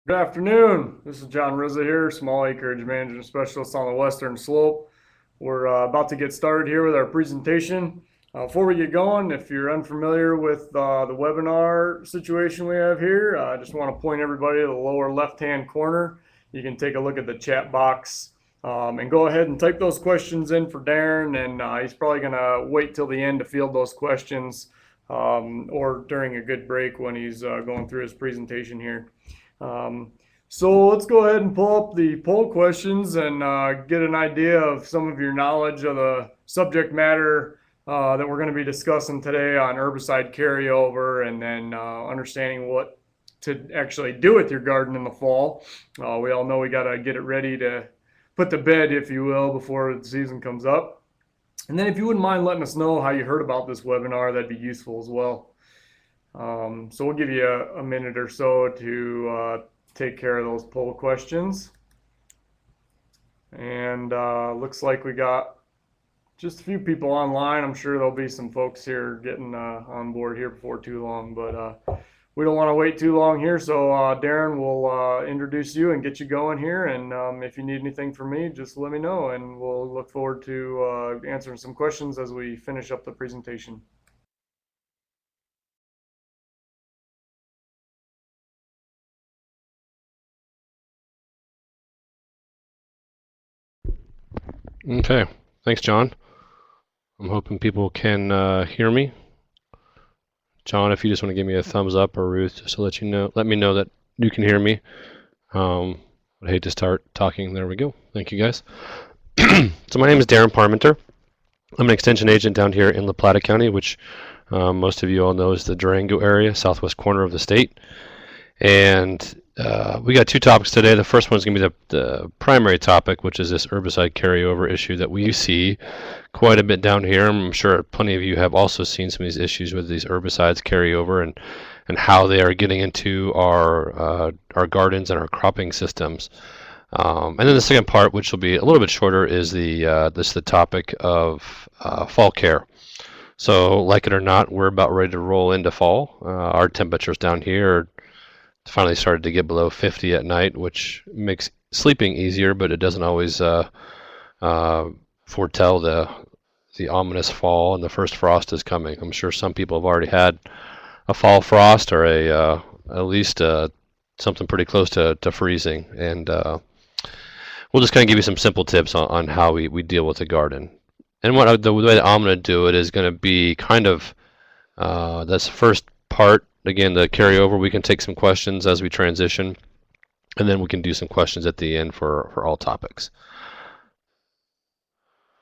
Good afternoon. This is John Rizza here, small acreage management specialist on the Western Slope. We're about to get started here with our presentation. Before we get going, if you're unfamiliar with the webinar situation we have here, I just want to point everybody to the lower left-hand corner. You can take a look at the chat box and go ahead and type those questions in for Darren, and he's probably going to wait till the end to field those questions or during a good break when he's going through his presentation here. So let's go ahead and pull up the poll questions and get an idea of some of your knowledge of the subject matter that we're going to be discussing today on herbicide carryover, and then understanding what to actually do with your garden in the fall. We all know we got to get it ready to put to bed, if you will, before the season comes up. And then if you wouldn't mind letting us know how you heard about this webinar, that'd be useful as well. So we'll give you a minute or so to take care of those poll questions. And looks like we got just a few people online. I'm sure there'll be some folks here getting on board here before too long, but we don't want to wait too long here. So Darren will introduce you and get you going here. And if you need anything from me, just let me know, and we'll look forward to answering some questions as we finish up the presentation. Okay, thanks, John. I'm hoping people can hear me. John, if you just want to give me a thumbs up, or Ruth, just to let me know that you can hear me. I'd hate to start talking. There we go. Thank you, guys. So my name is Darren Parmenter. I'm an extension agent down here in La Plata County, which most of you all know is the Durango area, southwest corner of the state. And we got two topics today. The first one is going to be the primary topic, which is this herbicide carryover issue that we see quite a bit down here. I'm sure plenty of you have also seen some of these issues with these herbicides carryover and how they are getting into our gardens and our cropping systems. And then the second part, which will be a little bit shorter, is the topic of fall care. So, like it or not, we're about ready to roll into fall. Our temperatures down here finally started to get below 50 at night, which makes sleeping easier, but it doesn't always foretell the ominous fall, and the first frost is coming. I'm sure some people have already had a fall frost, or at least something pretty close to freezing. And we'll just kind of give you some simple tips on how we deal with the garden. And the way that I'm going to do it is going to be kind of this first part. Again, the carryover, we can take some questions as we transition, and then we can do some questions at the end for all topics.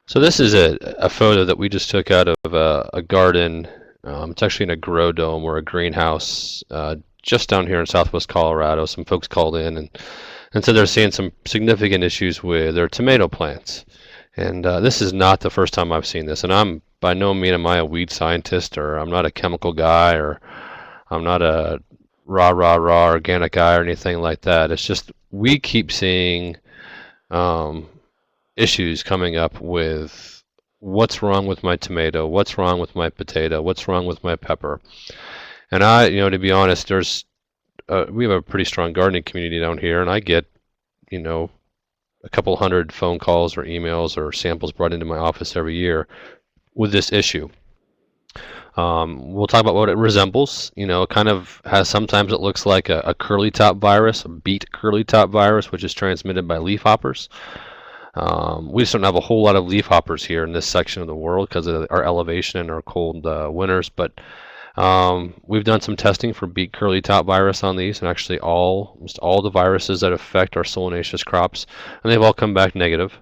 So this is a photo that we just took out of a garden. It's actually in a grow dome or a greenhouse just down here in southwest Colorado. Some folks called in and said they're seeing some significant issues with their tomato plants. And this is not the first time I've seen this. And I'm by no means am I a weed scientist, or I'm not a chemical guy, or I'm not a raw organic guy or anything like that. It's just we keep seeing issues coming up with what's wrong with my tomato, what's wrong with my potato, what's wrong with my pepper. And to be honest, we have a pretty strong gardening community down here, and I get, a couple hundred phone calls or emails or samples brought into my office every year with this issue. We'll talk about what it resembles. It kind of has, sometimes it looks like a curly top virus, a beet curly top virus, which is transmitted by leafhoppers. We just don't have a whole lot of leafhoppers here in this section of the world because of our elevation and our cold winters, but we've done some testing for beet curly top virus on these, and actually almost all the viruses that affect our solanaceous crops, and they've all come back negative.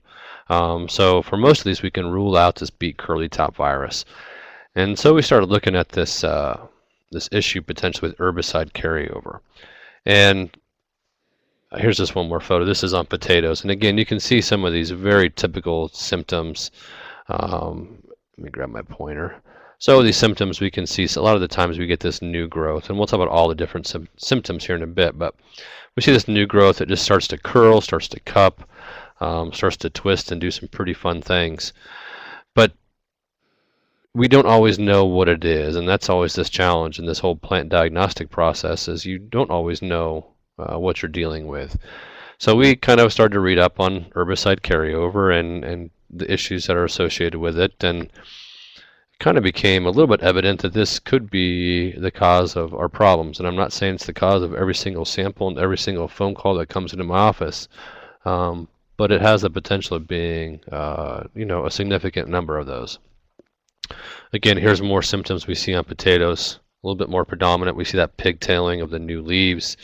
So for most of these, we can rule out this beet curly top virus. And so we started looking at this issue potentially with herbicide carryover. And here's just one more photo. This is on potatoes. And again, you can see some of these very typical symptoms. Let me grab my pointer. So these symptoms we can see, so a lot of the times we get this new growth. And we'll talk about all the different symptoms here in a bit. But we see this new growth. It just starts to curl, starts to cup, starts to twist and do some pretty fun things. But we don't always know what it is, and that's always this challenge in this whole plant diagnostic process, is you don't always know what you're dealing with. So we kind of started to read up on herbicide carryover and the issues that are associated with it, and kind of became a little bit evident that this could be the cause of our problems. And I'm not saying it's the cause of every single sample and every single phone call that comes into my office, but it has the potential of being, a significant number of those. Again, here's more symptoms we see on potatoes. A little bit more predominant. We see that pigtailing of the new leaves.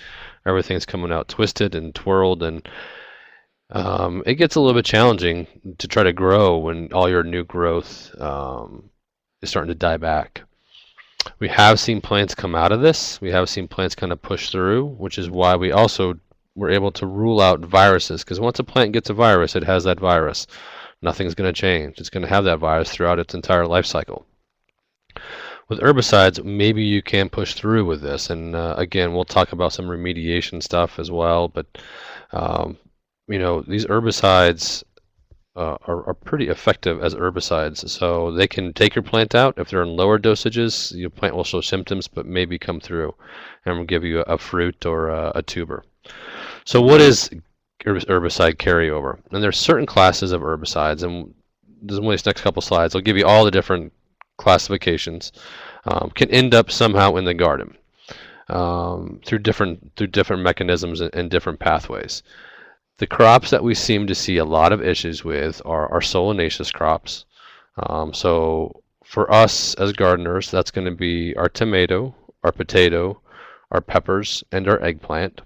Everything's coming out twisted and twirled, and it gets a little bit challenging to try to grow when all your new growth is starting to die back. We have seen plants come out of this. We have seen plants kind of push through, which is why we also were able to rule out viruses, because once a plant gets a virus, it has that virus. Nothing's going to change. It's going to have that virus throughout its entire life cycle. With herbicides, maybe you can push through with this, and again, we'll talk about some remediation stuff as well, but these herbicides are pretty effective as herbicides. So they can take your plant out. If they're in lower dosages, your plant will show symptoms, but maybe come through and will give you a fruit or a tuber. So what is herbicide carryover? And there's certain classes of herbicides, and in these next couple slides, I'll give you all the different classifications. Can end up somehow in the garden through different mechanisms and different pathways. The crops that we seem to see a lot of issues with are solanaceous crops. So for us as gardeners, that's going to be our tomato, our potato, our peppers, and our eggplant.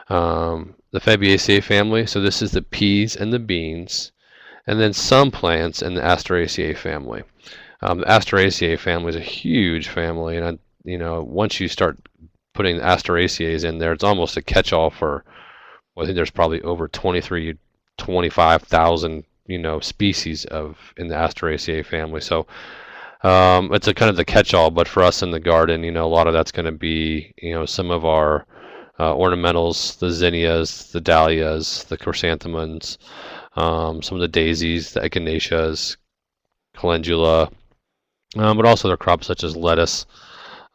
The Fabaceae family, so this is the peas and the beans, and then some plants in the Asteraceae family. The Asteraceae family is a huge family, and once you start putting the Asteraceae in there, it's almost a catch-all for, I think there's probably over 25,000 species in the Asteraceae family. So it's a kind of the catch-all, but for us in the garden, a lot of that's going to be some of our ornamentals, the zinnias, the dahlias, the chrysanthemums, some of the daisies, the echinaceas, calendula, but also their crops such as lettuce,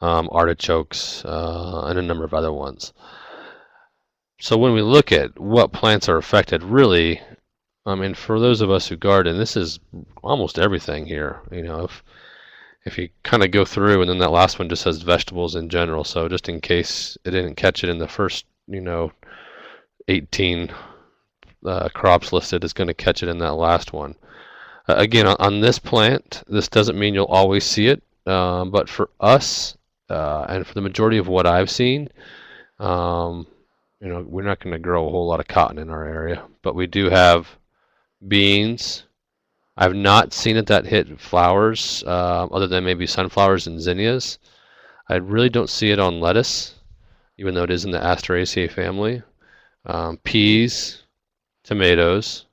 artichokes, and a number of other ones. So when we look at what plants are affected, really, for those of us who garden, this is almost everything here. If you kind of go through, and then that last one just says vegetables in general. So just in case it didn't catch it in the first, 18 crops listed, it's going to catch it in that last one. Again, on this plant, this doesn't mean you'll always see it, but for us, and for the majority of what I've seen, we're not going to grow a whole lot of cotton in our area, but we do have beans. I've not seen it that hit flowers, other than maybe sunflowers and zinnias. I really don't see it on lettuce, even though it is in the Asteraceae family. Peas, tomatoes.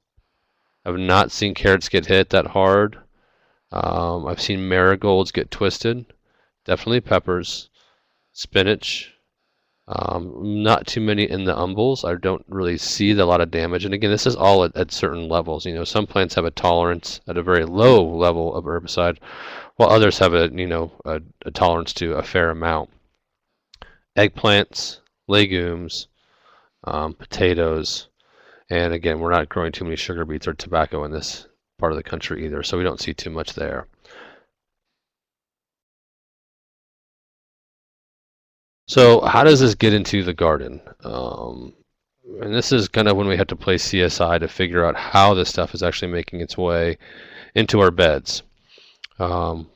I've not seen carrots get hit that hard. I've seen marigolds get twisted. Definitely peppers, spinach. Not too many in the umbels. I don't really see a lot of damage. And again, this is all at certain levels. Some plants have a tolerance at a very low level of herbicide, while others have a tolerance to a fair amount. Eggplants, legumes, potatoes, and again, we're not growing too many sugar beets or tobacco in this part of the country either, so we don't see too much there. So how does this get into the garden? And this is kind of when we have to play CSI to figure out how this stuff is actually making its way into our beds.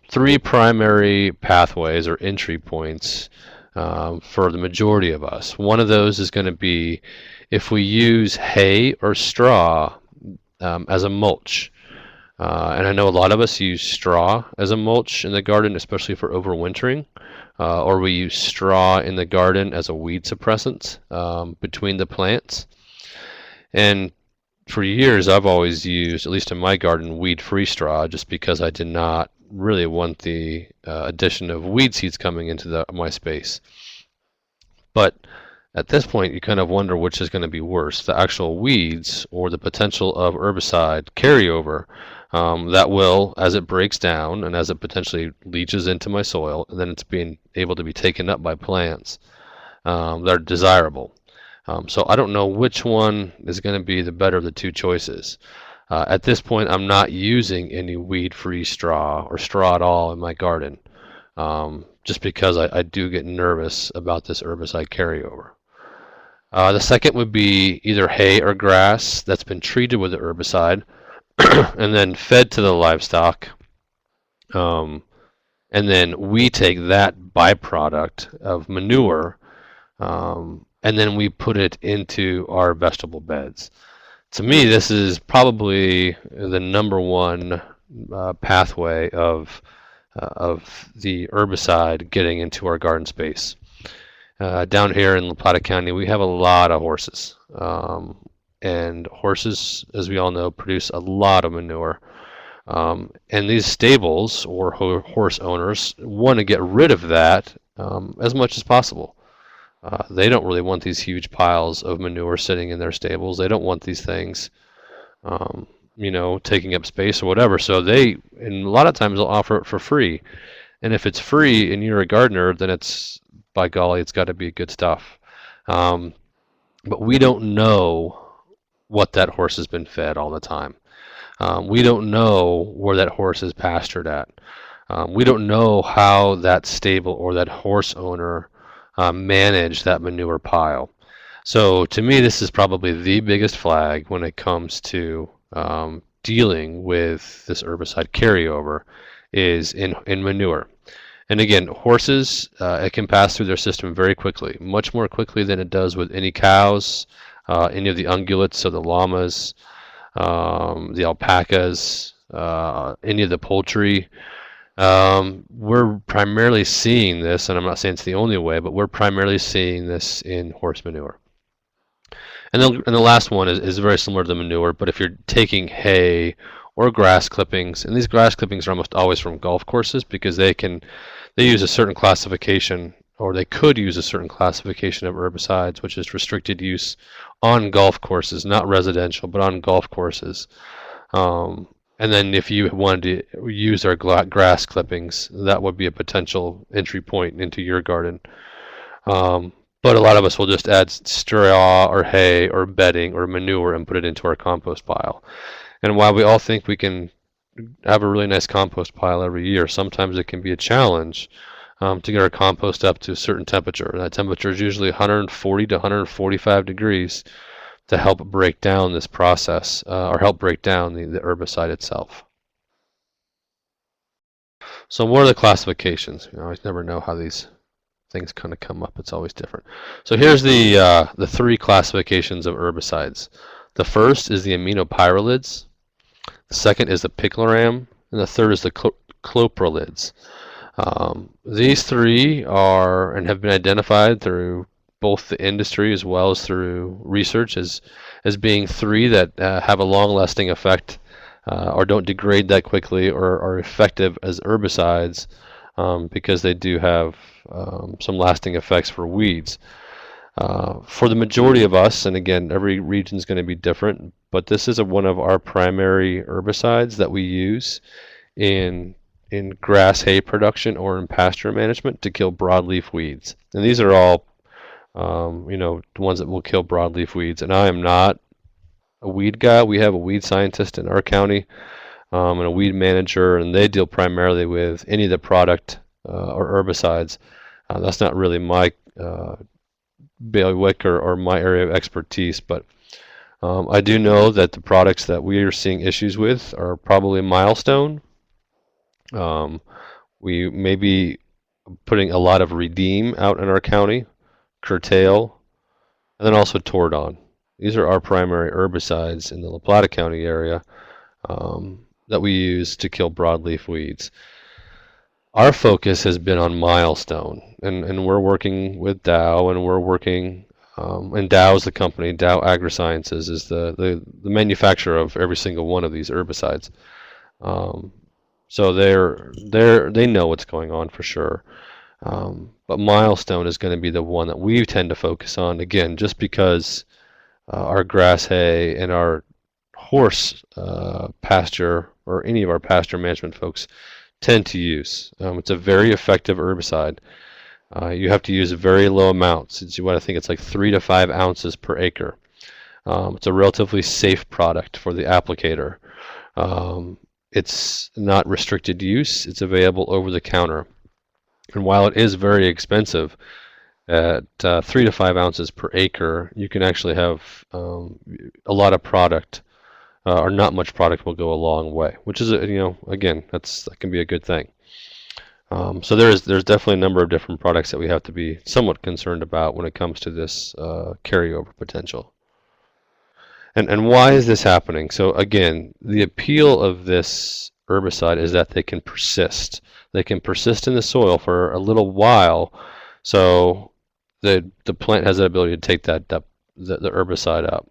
Three primary pathways or entry points for the majority of us. One of those is going to be if we use hay or straw as a mulch. And I know a lot of us use straw as a mulch in the garden, especially for overwintering. Or we use straw in the garden as a weed suppressant between the plants. And for years, I've always used, at least in my garden, weed-free straw, just because I did not really want the addition of weed seeds coming into my space. But at this point, you kind of wonder which is going to be worse, the actual weeds or the potential of herbicide carryover that will, as it breaks down and as it potentially leaches into my soil, and then it's being able to be taken up by plants that are desirable. So I don't know which one is going to be the better of the two choices. At this point, I'm not using any weed-free straw or straw at all in my garden, just because I do get nervous about this herbicide carryover. The second would be either hay or grass that's been treated with the herbicide and then fed to the livestock. Um, and then we take that byproduct of manure and then we put it into our vegetable beds. To me, this is probably the number one pathway of the herbicide getting into our garden space. Down here in La Plata County, we have a lot of horses. And horses, as we all know, produce a lot of manure. And these stables or horse owners want to get rid of that as much as possible. They don't really want these huge piles of manure sitting in their stables. They don't want these things, taking up space or whatever. So and a lot of times they'll offer it for free. And if it's free and you're a gardener, then by golly, it's got to be good stuff. But we don't know what that horse has been fed all the time. We don't know where that horse is pastured at. We don't know how that stable or that horse owner managed that manure pile. So to me, this is probably the biggest flag when it comes to dealing with this herbicide carryover is in manure. And again, horses, it can pass through their system very quickly, much more quickly than it does with any cows, any of the ungulates, so the llamas, the alpacas, any of the poultry. We're primarily seeing this, and I'm not saying it's the only way, but we're primarily seeing this in horse manure. And the last one is very similar to the manure, but if you're taking hay or grass clippings, and these grass clippings are almost always from golf courses because they use a certain classification, or they could use a certain classification of herbicides, which is restricted use on golf courses, not residential, but on golf courses. And then if you wanted to use our grass clippings, that would be a potential entry point into your garden. But a lot of us will just add straw or hay or bedding or manure and put it into our compost pile. And while we all think we can have a really nice compost pile every year, sometimes it can be a challenge to get our compost up to a certain temperature. That temperature is usually 140 to 145 degrees to help break down this process or help break down the herbicide itself. So what are the classifications? You always never know how these things kind of come up. It's always different. So here's the three classifications of herbicides. The first is the aminopyralids. The second is the picloram, and the third is the clopralids. These three are and have been identified through both the industry as well as through research as being three that have a long-lasting effect or don't degrade that quickly or are effective as herbicides because they do have some lasting effects for weeds. For the majority of us, and again, every region is going to be different, but this is one of our primary herbicides that we use in grass hay production or in pasture management to kill broadleaf weeds. And these are all, the ones that will kill broadleaf weeds. And I am not a weed guy. We have a weed scientist in our county and a weed manager, and they deal primarily with any of the product or herbicides. That's not really my bailiwick or my area of expertise, but I do know that the products that we are seeing issues with are probably Milestone. We may be putting a lot of Redeem out in our county, Curtail, and then also Tordon. These are our primary herbicides in the La Plata County area that we use to kill broadleaf weeds. Our focus has been on Milestone, and we're working with Dow, and we're working, and Dow is the company. Dow AgriSciences is the manufacturer of every single one of these herbicides. So they know what's going on for sure. But Milestone is going to be the one that we tend to focus on, again, just because our grass hay and our horse pasture or any of our pasture management folks tend to use. It's a very effective herbicide. You have to use very low amounts. It's what I think it's like 3 to 5 ounces per acre. It's a relatively safe product for the applicator. It's not restricted use. It's available over the counter. And while it is very expensive, at 3 to 5 ounces per acre, you can actually have a lot of product, or not much product will go a long way, which is, again, that can be a good thing. So there's definitely a number of different products that we have to be somewhat concerned about when it comes to this carryover potential. And why is this happening? So again, the appeal of this herbicide is that they can persist. They can persist in the soil for a little while, so the plant has the ability to take the herbicide up.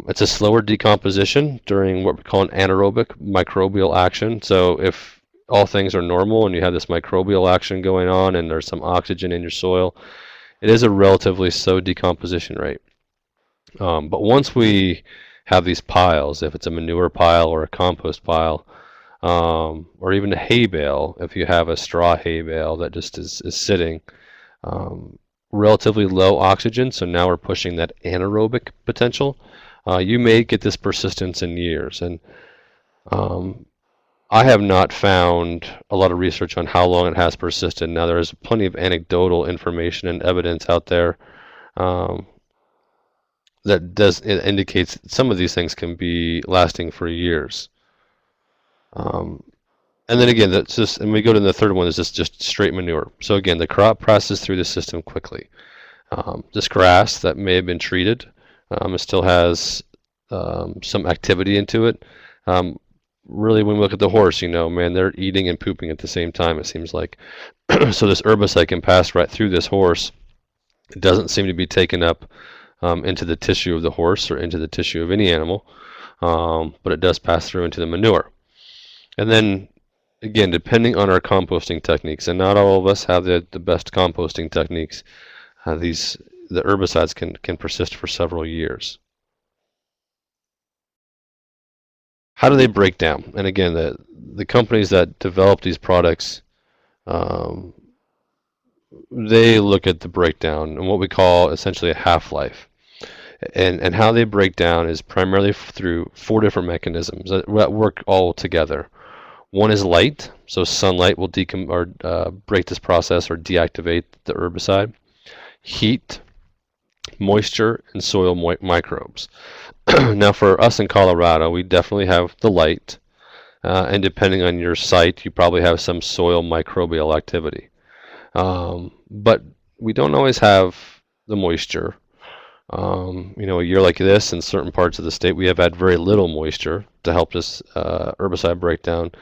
It's a slower decomposition during what we call an anaerobic microbial action. So if all things are normal and you have this microbial action going on and there's some oxygen in your soil, it is a relatively slow decomposition rate. But once we have these piles, if it's a manure pile or a compost pile, or even a hay bale, if you have a straw hay bale that just is sitting, relatively low oxygen, so now we're pushing that anaerobic potential, you may get this persistence in years. And I have not found a lot of research on how long it has persisted. Now, there's plenty of anecdotal information and evidence out there that indicates some of these things can be lasting for years. And then again, that's just, and we go to the third one, is just straight manure. So again, the crop passes through the system quickly. This grass that may have been treated, it still has some activity into it. Really, when we look at the horse, man, they're eating and pooping at the same time, it seems like. So this herbicide can pass right through this horse. It doesn't seem to be taken up into the tissue of the horse or into the tissue of any animal, but it does pass through into the manure. And then, again, depending on our composting techniques, and not all of us have the best composting techniques, the herbicides can persist for several years. How do they break down? And again, the companies that develop these products, they look at the breakdown and what we call essentially a half-life. And how they break down is primarily through 4 different mechanisms that work all together. One is light, so sunlight will break this process or deactivate the herbicide. Heat, moisture, and soil microbes. Now, for us in Colorado, we definitely have the light, and depending on your site, you probably have some soil microbial activity. But we don't always have the moisture. A year like this, in certain parts of the state, we have had very little moisture to help this herbicide breakdown.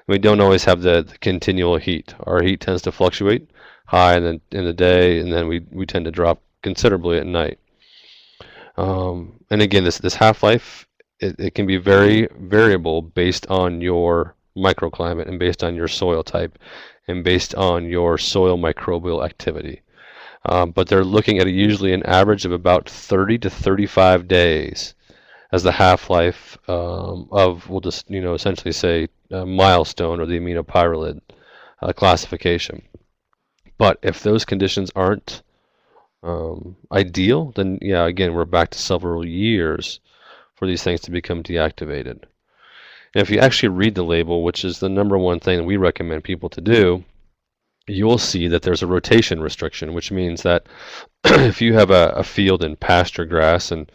We don't always have the continual heat. Our heat tends to fluctuate high in the day, and then we tend to drop considerably at night. And again, this half-life, it can be very variable based on your microclimate and based on your soil type and based on your soil microbial activity. But they're looking at usually an average of about 30 to 35 days as the half-life of, we'll just essentially say, milestone or the aminopyrrolid classification. But if those conditions aren't ideal, then yeah, again, we're back to several years for these things to become deactivated. And if you actually read the label, which is the number one thing that we recommend people to do, you will see that there's a rotation restriction, which means that if you have a field in pasture grass and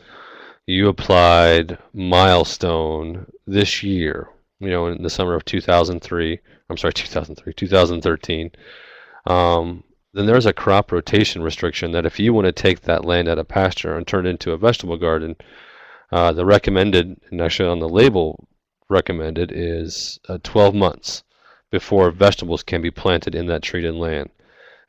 you applied milestone this year, in the summer of 2013, then there's a crop rotation restriction that if you want to take that land out of pasture and turn it into a vegetable garden, the recommended, and actually on the label recommended, is 12 months before vegetables can be planted in that treated land.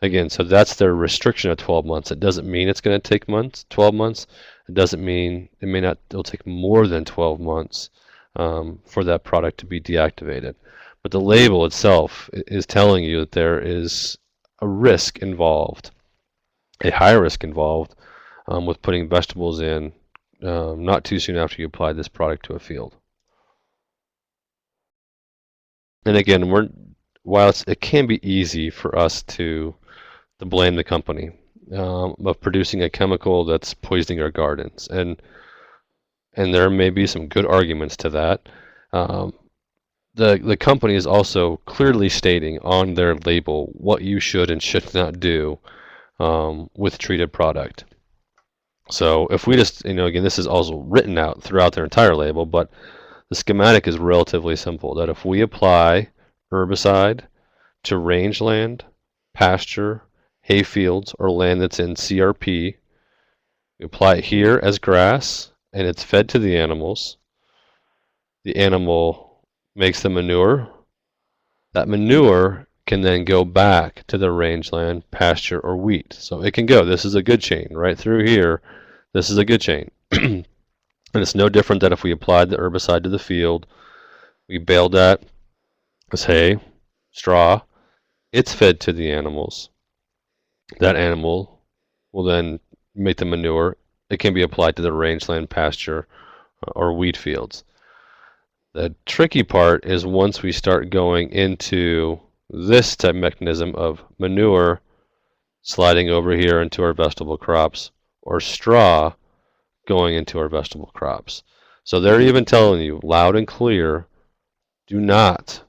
Again, so that's their restriction of 12 months. It doesn't mean it's going to take 12 months. It doesn't mean it'll take more than 12 months for that product to be deactivated. But the label itself is telling you that there is a risk involved, a high risk involved with putting vegetables in not too soon after you apply this product to a field. And again, while it can be easy for us to to blame the company of producing a chemical that's poisoning our gardens, and there may be some good arguments to that. Um, the company is also clearly stating on their label what you should and should not do with treated product. So if we just, again, this is also written out throughout their entire label, but the schematic is relatively simple, that if we apply herbicide to rangeland, pasture, hay fields, or land that's in CRP, we apply it here as grass, and it's fed to the animals. The animal makes the manure. That manure can then go back to the rangeland, pasture, or wheat. So it can go. This is a good chain right through here. This is a good chain. And it's no different than if we applied the herbicide to the field. We baled that as hay, straw. It's fed to the animals. That animal will then make the manure. It can be applied to the rangeland, pasture, or wheat fields. The tricky part is once we start going into this type mechanism of manure sliding over here into our vegetable crops, or straw going into our vegetable crops. So they're even telling you loud and clear, do not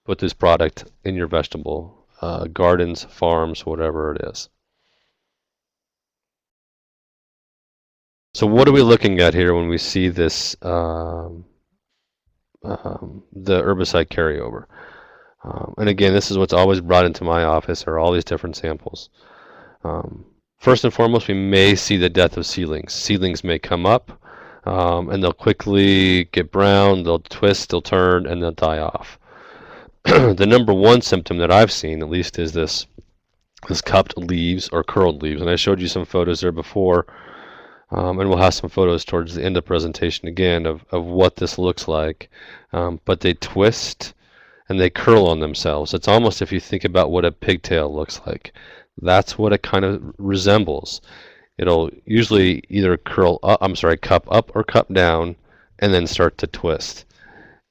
put this product in your vegetable gardens, farms, whatever it is. So what are we looking at here when we see this, the herbicide carryover? And again, this is what's always brought into my office, are all these different samples. First and foremost, we may see the death of seedlings. Seedlings may come up, and they'll quickly get brown, they'll twist, they'll turn, and they'll die off. The number one symptom that I've seen, at least, is this cupped leaves or curled leaves. And I showed you some photos there before, and we'll have some photos towards the end of the presentation again of what this looks like. But they twist and they curl on themselves. It's almost, if you think about what a pigtail looks like, that's what it kind of resembles. It'll usually either cup up or cup down, and then start to twist.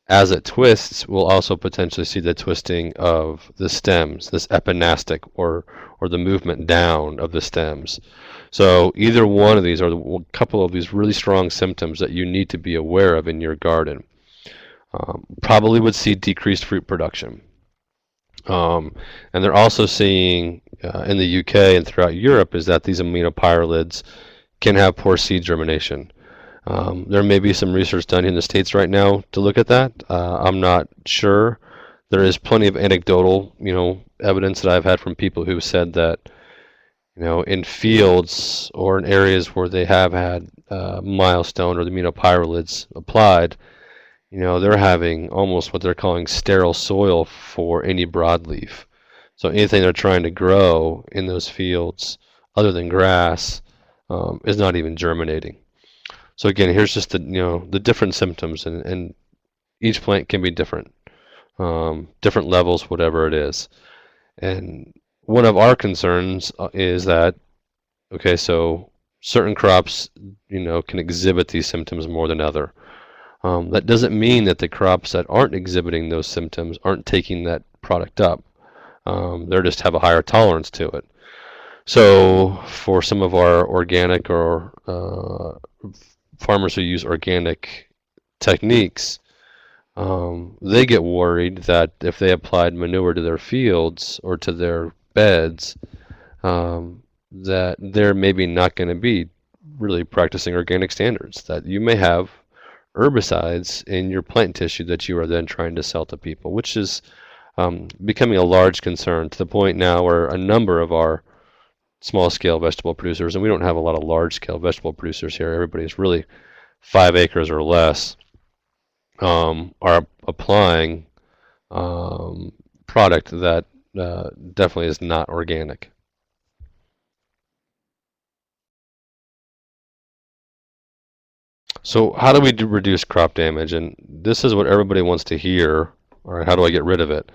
As it twists, we'll also potentially see the twisting of the stems, this epinastic, or the movement down of the stems. So either one of these, or a couple of these really strong symptoms that you need to be aware of in your garden. Probably would see decreased fruit production. And they're also seeing in the UK and throughout Europe is that these aminopyralids can have poor seed germination. There may be some research done in the States right now to look at that. I'm not sure. There is plenty of anecdotal, evidence that I've had from people who said that, in fields or in areas where they have had milestone or the aminopyralids applied, they're having almost what they're calling sterile soil for any broadleaf. So anything they're trying to grow in those fields, other than grass, is not even germinating. So again, here's just the different symptoms, and each plant can be different, different levels, whatever it is. And one of our concerns is that, okay, so certain crops, can exhibit these symptoms more than other. That doesn't mean that the crops that aren't exhibiting those symptoms aren't taking that product up. They just have a higher tolerance to it. So for some of our organic or farmers who use organic techniques, they get worried that if they applied manure to their fields or to their beds, that they're maybe not going to be really practicing organic standards, that you may have herbicides in your plant tissue that you are then trying to sell to people, which is becoming a large concern, to the point now where a number of our small-scale vegetable producers, and we don't have a lot of large-scale vegetable producers here, everybody's really 5 acres or less, are applying product that definitely is not organic. So how do we reduce crop damage? And this is what everybody wants to hear. All right, how do I get rid of it?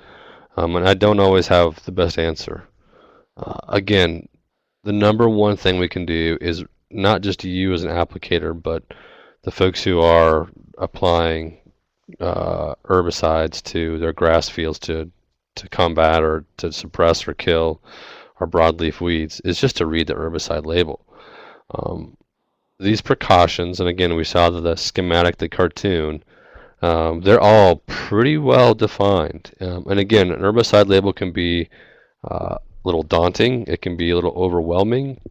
And I don't always have the best answer. Again, the number one thing we can do is not just you as an applicator, but the folks who are applying herbicides to their grass fields to combat or to suppress or kill or broadleaf weeds, is just to read the herbicide label. These precautions, and again, we saw the schematic, the cartoon, they're all pretty well defined. And again, an herbicide label can be a little daunting. It can be a little overwhelming.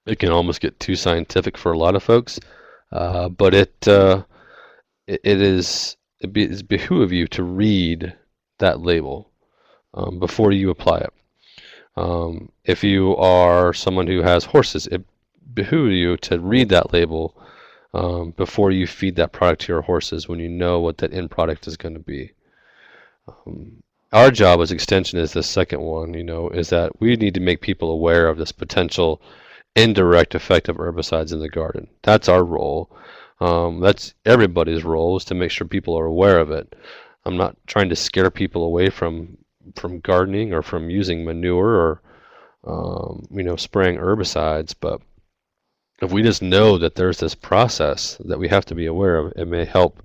It can almost get too scientific for a lot of folks. But it behoove you to read that label before you apply it. If you are someone who has horses, it behooves you to read that label before you feed that product to your horses when you know what that end product is going to be. Our job as Extension is the second one, is that we need to make people aware of this potential indirect effect of herbicides in the garden. That's our role. That's everybody's role, is to make sure people are aware of it. I'm not trying to scare people away from gardening or from using manure or spraying herbicides, but if we just know that there's this process that we have to be aware of, it may help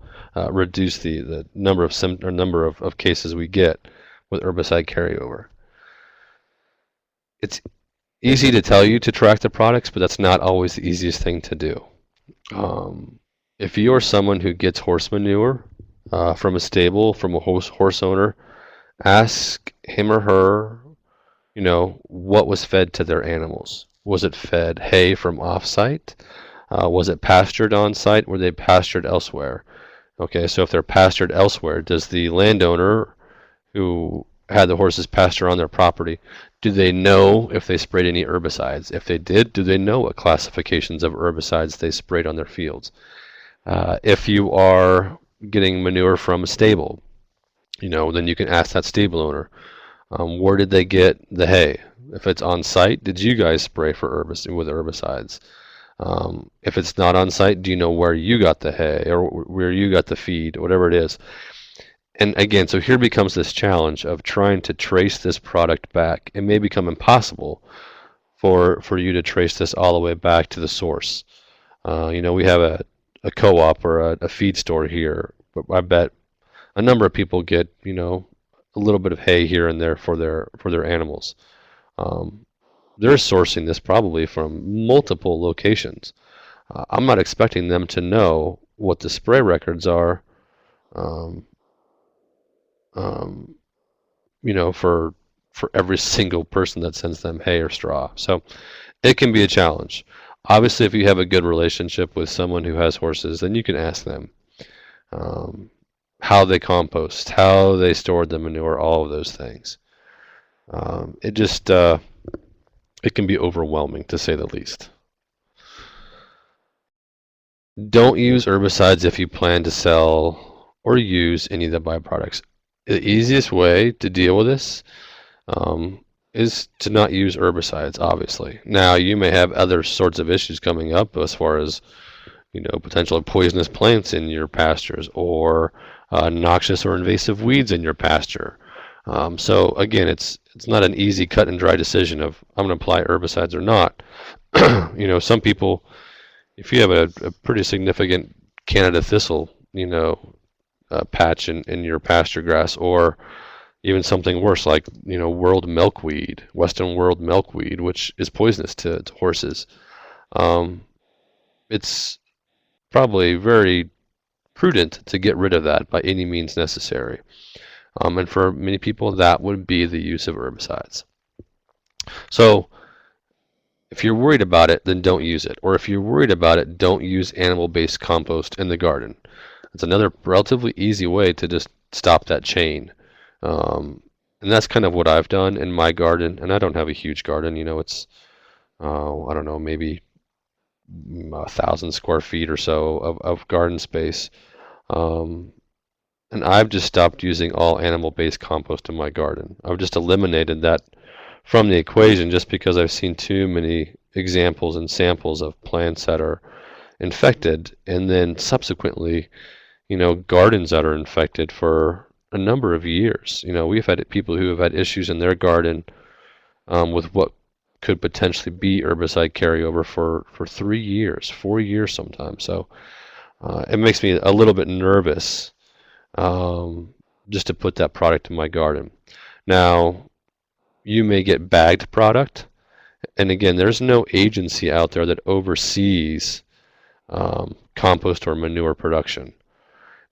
reduce the number of cases we get with herbicide carryover. It's easy to tell you to track the products, but that's not always the easiest thing to do. If you are someone who gets horse manure from a stable, from a horse owner, ask him or her, what was fed to their animals. Was it fed hay from off-site? Was it pastured on-site? Were they pastured elsewhere? Okay, so if they're pastured elsewhere, does the landowner who had the horses pasture on their property, do they know if they sprayed any herbicides? If they did, do they know what classifications of herbicides they sprayed on their fields? If you are getting manure from a stable, then you can ask that stable owner, where did they get the hay? If it's on site, did you guys spray with herbicides? If it's not on site, do you know where you got the hay or where you got the feed, whatever it is? And again, so here becomes this challenge of trying to trace this product back. It may become impossible for you to trace this all the way back to the source. We have a co-op or a feed store here, but I bet a number of people get, a little bit of hay here and there for their animals. They're sourcing this probably from multiple locations. I'm not expecting them to know what the spray records are, for every single person that sends them hay or straw. So it can be a challenge. Obviously, if you have a good relationship with someone who has horses, then you can ask them how they compost, how they stored the manure, all of those things. It can be overwhelming, to say the least. Don't use herbicides if you plan to sell or use any of the byproducts. The easiest way to deal with this is to not use herbicides, obviously. Now, you may have other sorts of issues coming up as far as potential poisonous plants in your pastures or noxious or invasive weeds in your pasture. So again, it's not an easy cut and dry decision of I'm going to apply herbicides or not. Some people, if you have a pretty significant Canada thistle, patch in your pasture grass, or even something worse like world milkweed, western world milkweed, which is poisonous to horses, it's probably very prudent to get rid of that by any means necessary. And for many people, that would be the use of herbicides. So if you're worried about it, then don't use it. Or if you're worried about it, don't use animal-based compost in the garden. It's another relatively easy way to just stop that chain. And that's kind of what I've done in my garden. And I don't have a huge garden. It's, I don't know, maybe 1,000 square feet or so of garden space. And I've just stopped using all animal-based compost in my garden. I've just eliminated that from the equation just because I've seen too many examples and samples of plants that are infected, and then subsequently, gardens that are infected for a number of years. We've had people who have had issues in their garden with what could potentially be herbicide carryover for 3 years, 4 years sometimes. So it makes me a little bit nervous just to put that product in my garden. Now, you may get bagged product. And again, there's no agency out there that oversees compost or manure production.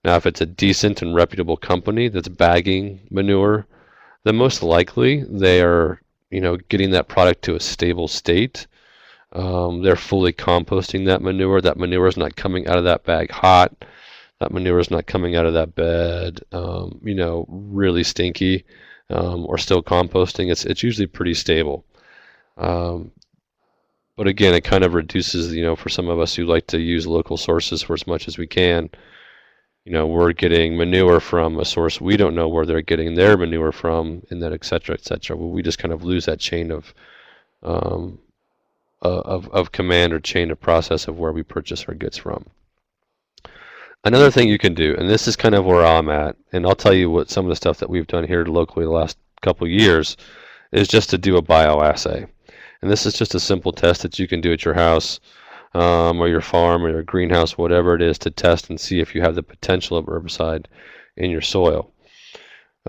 Now, if it's a decent and reputable company that's bagging manure, then most likely they are, getting that product to a stable state. They're fully composting that manure. That manure is not coming out of that bag hot. That manure is not coming out of that bed, really stinky, or still composting. It's usually pretty stable. But again, it kind of reduces, for some of us who like to use local sources for as much as we can, we're getting manure from a source we don't know where they're getting their manure from, and then et cetera, et cetera. Well, we just kind of lose that chain of command or chain of process of where we purchase our goods from. Another thing you can do, and this is kind of where I'm at, and I'll tell you what some of the stuff that we've done here locally the last couple of years is just to do a bioassay. And this is just a simple test that you can do at your house, or your farm or your greenhouse, whatever it is, to test and see if you have the potential of herbicide in your soil.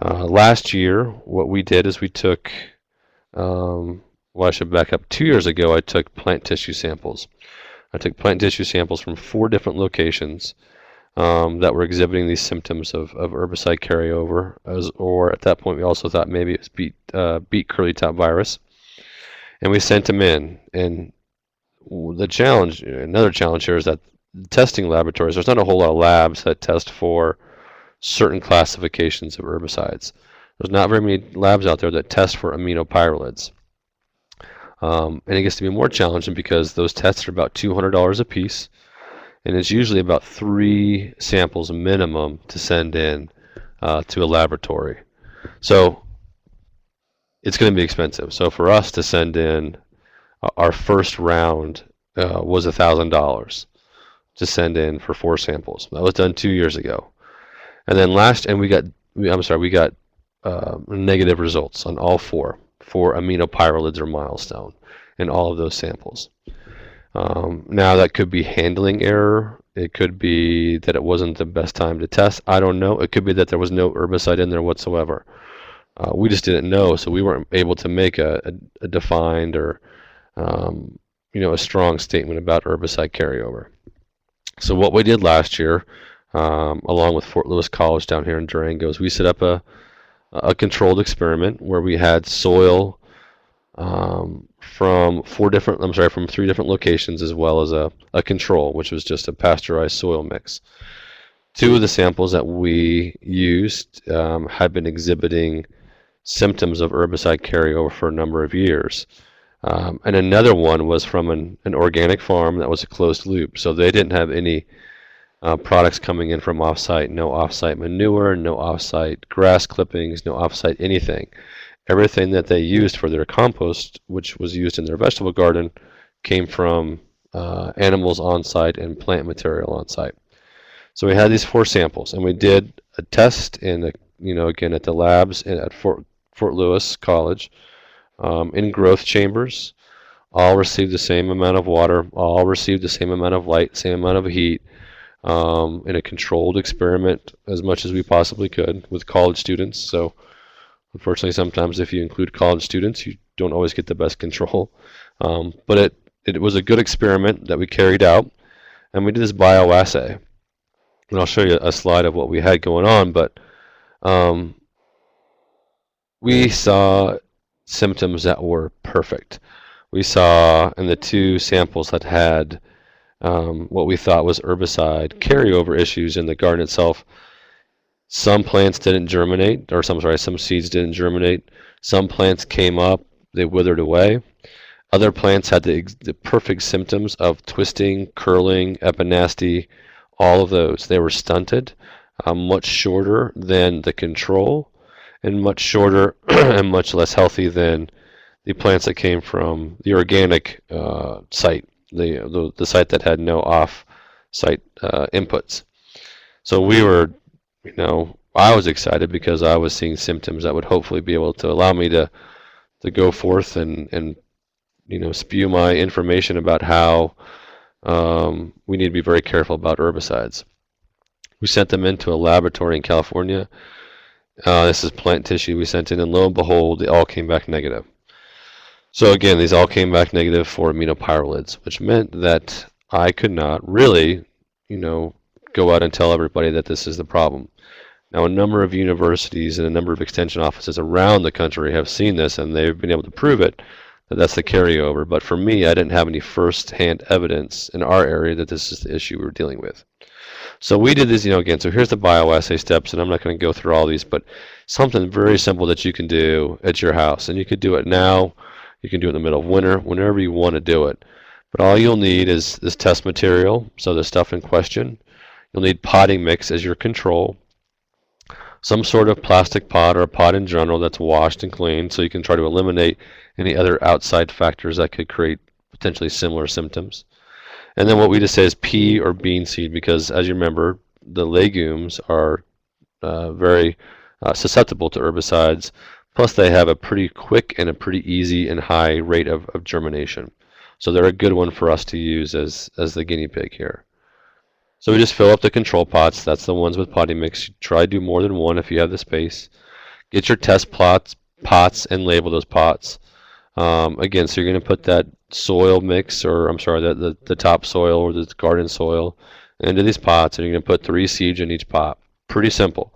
Last year, what we did is we took, I should back up. 2 years ago, I took plant tissue samples. I took plant tissue samples from 4 different locations that were exhibiting these symptoms of herbicide carryover, or at that point we also thought maybe it was beet curly top virus. And we sent them in, and another challenge here is that testing laboratories, there's not a whole lot of labs that test for certain classifications of herbicides. There's not very many labs out there that test for aminopyralids. And it gets to be more challenging because those tests are about $200 a piece, and it's usually about 3 samples minimum to send in to a laboratory. So it's going to be expensive. So for us to send in our first round was $1,000 to send in for 4 samples. That was done 2 years ago. And then we got negative results on all 4 for aminopyralids or milestone in all of those samples. Now that could be handling error. It could be that it wasn't the best time to test. I don't know. It could be that there was no herbicide in there whatsoever. We just didn't know, so we weren't able to make a defined or a strong statement about herbicide carryover. So what we did last year, along with Fort Lewis College down here in Durango, is we set up a controlled experiment where we had soil from 3 different locations, as well as a control, which was just a pasteurized soil mix. 2 of the samples that we used had been exhibiting symptoms of herbicide carryover for a number of years. And another one was from an organic farm that was a closed loop, so they didn't have any products coming in from offsite. No offsite manure, no offsite grass clippings, no offsite anything. Everything that they used for their compost, which was used in their vegetable garden, came from animals on site and plant material on site. So we had these 4 samples, and we did a test again at the labs at Fort Lewis College, in growth chambers. All received the same amount of water, all received the same amount of light, same amount of heat, in a controlled experiment as much as we possibly could with college students. So unfortunately, sometimes if you include college students, you don't always get the best control. But it was a good experiment that we carried out, and we did this bioassay. And I'll show you a slide of what we had going on, but we saw symptoms that were perfect. We saw in the 2 samples that had what we thought was herbicide carryover issues in the garden itself. Some plants didn't germinate, some seeds didn't germinate. Some plants came up, they withered away. Other plants had the perfect symptoms of twisting, curling, epinasty, all of those. They were stunted, much shorter than the control, and much shorter and much less healthy than the plants that came from the organic site, the site that had no off-site inputs. So we were, I was excited because I was seeing symptoms that would hopefully be able to allow me to go forth and spew my information about how we need to be very careful about herbicides. We sent them into a laboratory in California. This is plant tissue we sent in, and lo and behold, they all came back negative. So again, these all came back negative for aminopyralids, which meant that I could not really, go out and tell everybody that this is the problem. Now, a number of universities and a number of extension offices around the country have seen this, and they've been able to prove it, that that's the carryover. But for me, I didn't have any first-hand evidence in our area that this is the issue we were dealing with. So we did this, again, so here's the bioassay steps, and I'm not going to go through all these, but something very simple that you can do at your house. And you could do it now, you can do it in the middle of winter, whenever you want to do it. But all you'll need is this test material, so the stuff in question. You'll need potting mix as your control. Some sort of plastic pot or a pot in general that's washed and cleaned, so you can try to eliminate any other outside factors that could create potentially similar symptoms. And then what we just say is pea or bean seed, because as you remember, the legumes are very susceptible to herbicides. Plus, they have a pretty quick and a pretty easy and high rate of germination. So they're a good one for us to use as the guinea pig here. So we just fill up the control pots. That's the ones with potting mix. Try to do more than one if you have the space. Get your test pots and label those pots. Again, so you're going to put that soil mix, or I'm sorry, the topsoil or the garden soil into these pots, and you're going to put 3 seeds in each pot. Pretty simple.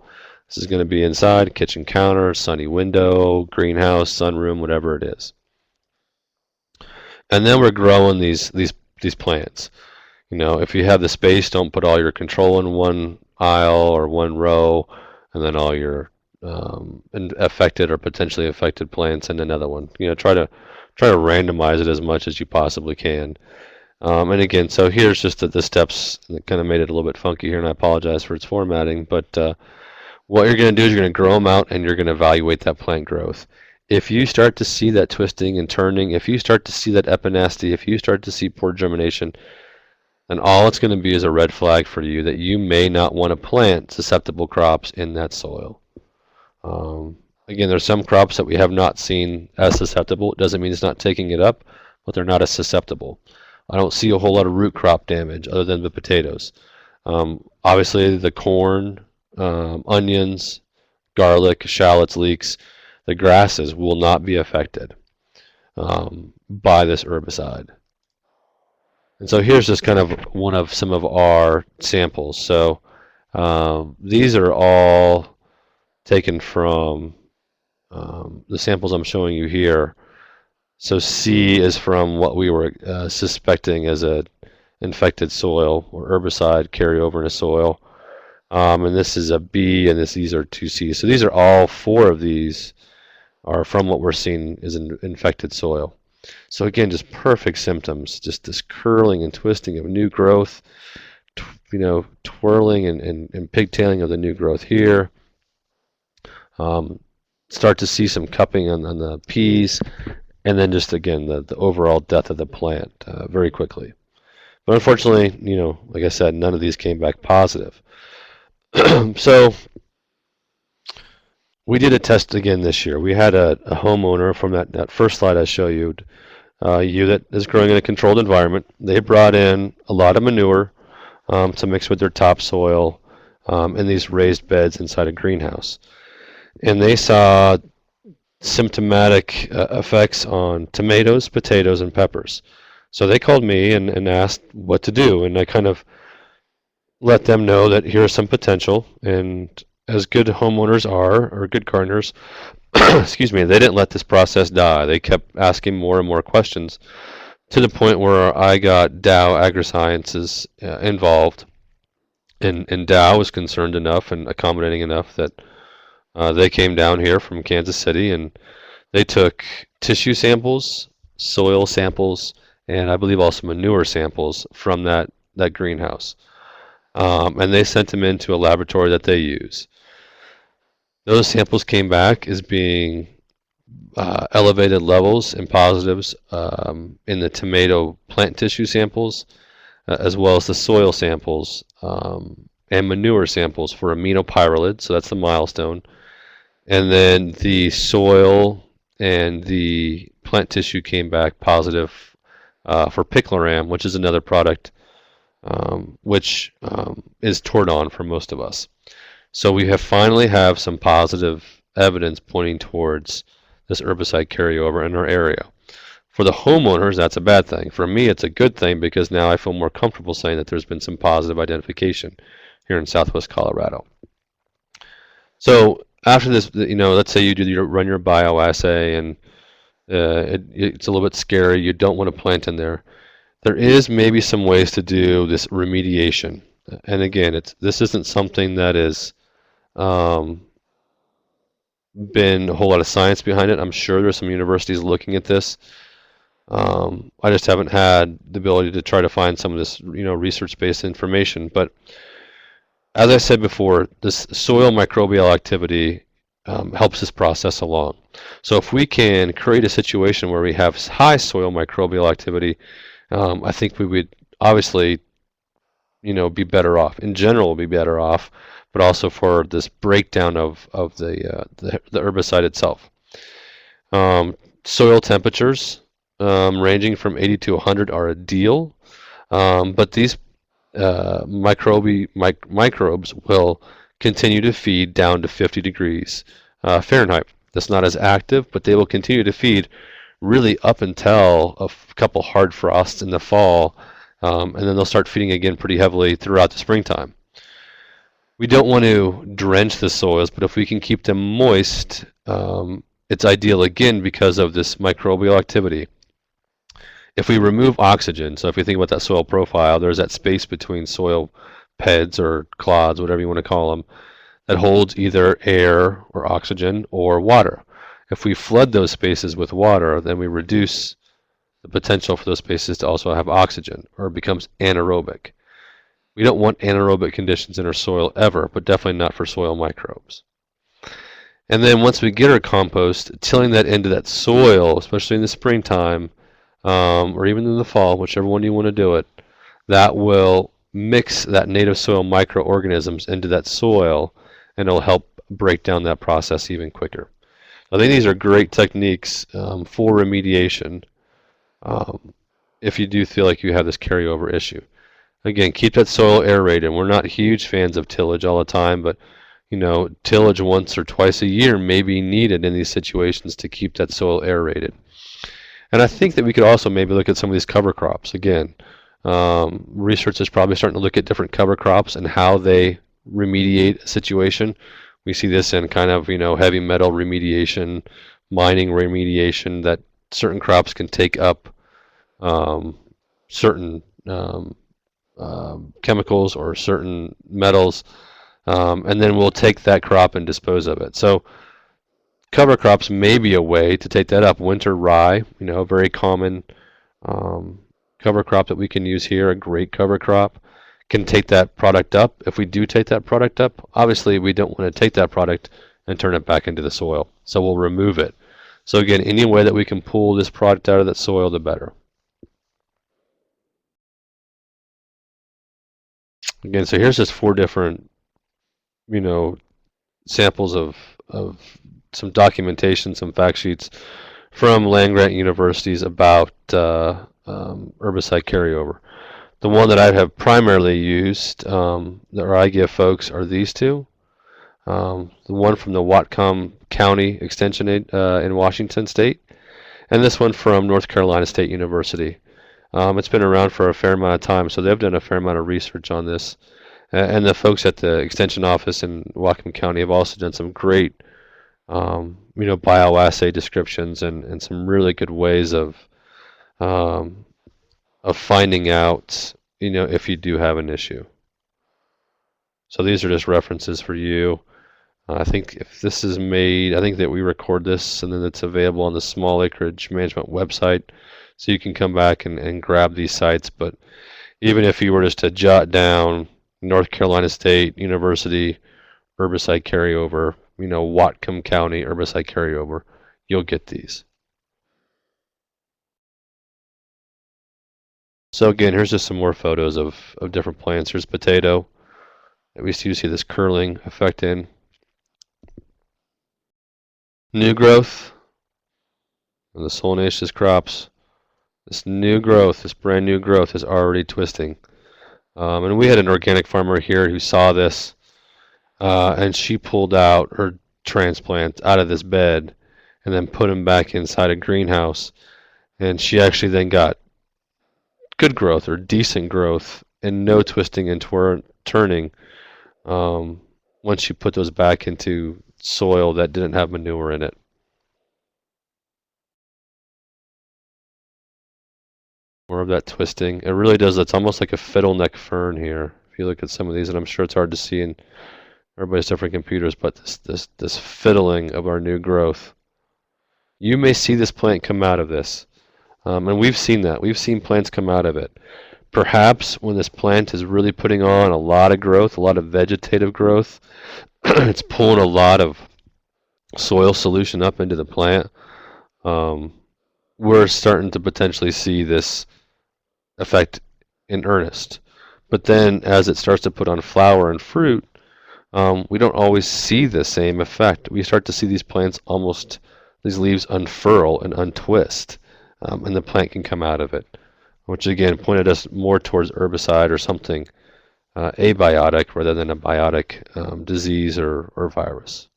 This is going to be inside, kitchen counter, sunny window, greenhouse, sunroom, whatever it is. And then we're growing these plants. If you have the space, don't put all your control in one aisle or one row, and then all your affected or potentially affected plants in another one. Try to randomize it as much as you possibly can. And again, so here's just the steps that kind of made it a little bit funky here, and I apologize for its formatting. But what you're going to do is you're going to grow them out, and you're going to evaluate that plant growth. If you start to see that twisting and turning, if you start to see that epinasty, if you start to see poor germination, then all it's going to be is a red flag for you that you may not want to plant susceptible crops in that soil. Again, there's some crops that we have not seen as susceptible. It doesn't mean it's not taking it up, but they're not as susceptible. I don't see a whole lot of root crop damage other than the potatoes. Obviously, the corn, onions, garlic, shallots, leeks, the grasses will not be affected by this herbicide. And so here's just kind of one of some of our samples. So these are all taken from the samples I'm showing you here. So C is from what we were suspecting as a infected soil or herbicide carryover in a soil. And this is a B, and these are 2 C's. So these are all 4 of these are from what we're seeing is an infected soil. So again, just perfect symptoms, just this curling and twisting of new growth, twirling and pigtailing of the new growth here. Start to see some cupping on the peas, and then just again the overall death of the plant very quickly. But unfortunately, like I said, none of these came back positive. So we did a test again this year. We had a homeowner from that first slide I showed you, that is growing in a controlled environment. They brought in a lot of manure to mix with their topsoil in these raised beds inside a greenhouse. And they saw symptomatic effects on tomatoes, potatoes, and peppers. So they called me and asked what to do, and I kind of let them know that here's some potential, and as good homeowners are, or good gardeners, excuse me, they didn't let this process die. They kept asking more and more questions to the point where I got Dow AgriSciences involved, and Dow was concerned enough and accommodating enough that they came down here from Kansas City, and they took tissue samples, soil samples, and I believe also manure samples from that greenhouse. And they sent them into a laboratory that they use. Those samples came back as being elevated levels and positives in the tomato plant tissue samples, as well as the soil samples and manure samples for aminopyralid, so that's the milestone. And then the soil and the plant tissue came back positive for picloram, which is another product which is Tordon for most of us. So we have finally have some positive evidence pointing towards this herbicide carryover in our area. For the homeowners, that's a bad thing. For me, it's a good thing because now I feel more comfortable saying that there's been some positive identification here in Southwest Colorado. So after this, let's say you run your bioassay and it's a little bit scary. You don't want to plant in there. There is maybe some ways to do this remediation. And again, this isn't something that is been a whole lot of science behind it. I'm sure there's some universities looking at this. I just haven't had the ability to try to find some of this, research-based information. But as I said before, this soil microbial activity helps this process along. So if we can create a situation where we have high soil microbial activity, I think we would obviously, be better off. In general, we'll be better off, but also for this breakdown of the herbicide itself. Soil temperatures ranging from 80 to 100 are ideal, but these microbes will continue to feed down to 50 degrees Fahrenheit. That's not as active, but they will continue to feed really up until a couple hard frosts in the fall, and then they'll start feeding again pretty heavily throughout the springtime. We don't want to drench the soils, but if we can keep them moist, it's ideal again because of this microbial activity. If we remove oxygen, so if you think about that soil profile, there's that space between soil beds or clods, whatever you want to call them, that holds either air or oxygen or water. If we flood those spaces with water, then we reduce the potential for those spaces to also have oxygen, or it becomes anaerobic. We don't want anaerobic conditions in our soil ever, but definitely not for soil microbes. And then once we get our compost, tilling that into that soil, especially in the springtime, or even in the fall, whichever one you want to do it, that will mix that native soil microorganisms into that soil, and it'll help break down that process even quicker. I think these are great techniques for remediation if you do feel like you have this carryover issue. Again, keep that soil aerated. We're not huge fans of tillage all the time, but tillage once or twice a year may be needed in these situations to keep that soil aerated. And I think that we could also maybe look at some of these cover crops. Again, research is probably starting to look at different cover crops and how they remediate a situation. We see this in kind of, heavy metal remediation, mining remediation, that certain crops can take up certain chemicals or certain metals, and then we'll take that crop and dispose of it. So cover crops may be a way to take that up. Winter rye, a very common cover crop that we can use here, a great cover crop, can take that product up. If we do take that product up, obviously we don't want to take that product and turn it back into the soil. So we'll remove it. So again, any way that we can pull this product out of that soil, the better. Again, so here's just 4 different, samples of some documentation, some fact sheets from land-grant universities about herbicide carryover. The one that I have primarily used, or I give folks, are these two. The one from the Whatcom County Extension in Washington State, and this one from North Carolina State University. It's been around for a fair amount of time, so they've done a fair amount of research on this. And the folks at the Extension office in Whatcom County have also done some great, bioassay descriptions and some really good ways of finding out, if you do have an issue. So these are just references for you. I think if this is made, I think that we record this and then it's available on the Small Acreage Management website, so you can come back and grab these sites. But even if you were just to jot down North Carolina State University herbicide carryover, Whatcom County herbicide carryover, you'll get these. So again, here's just some more photos of different plants. Here's potato. We still see this curling effect in. New growth, and the solanaceous crops. This new growth, this brand new growth is already twisting. And we had an organic farmer here who saw this. and she pulled out her transplant out of this bed and then put him back inside a greenhouse. And she actually then got good growth or decent growth and no twisting and turning um, once you put those back into soil that didn't have manure in it. More of that twisting. It really does. It's almost like a fiddleneck fern here. If you look at some of these, and I'm sure it's hard to see in everybody's different computers, but this fiddling of our new growth. You may see this plant come out of this, and we've seen that. We've seen plants come out of it. Perhaps when this plant is really putting on a lot of growth, a lot of vegetative growth, it's pulling a lot of soil solution up into the plant. We're starting to potentially see this effect in earnest. But then as it starts to put on flower and fruit, we don't always see the same effect. We start to see these plants these leaves unfurl and untwist, and the plant can come out of it, which again pointed us more towards herbicide or something abiotic rather than a biotic disease or virus.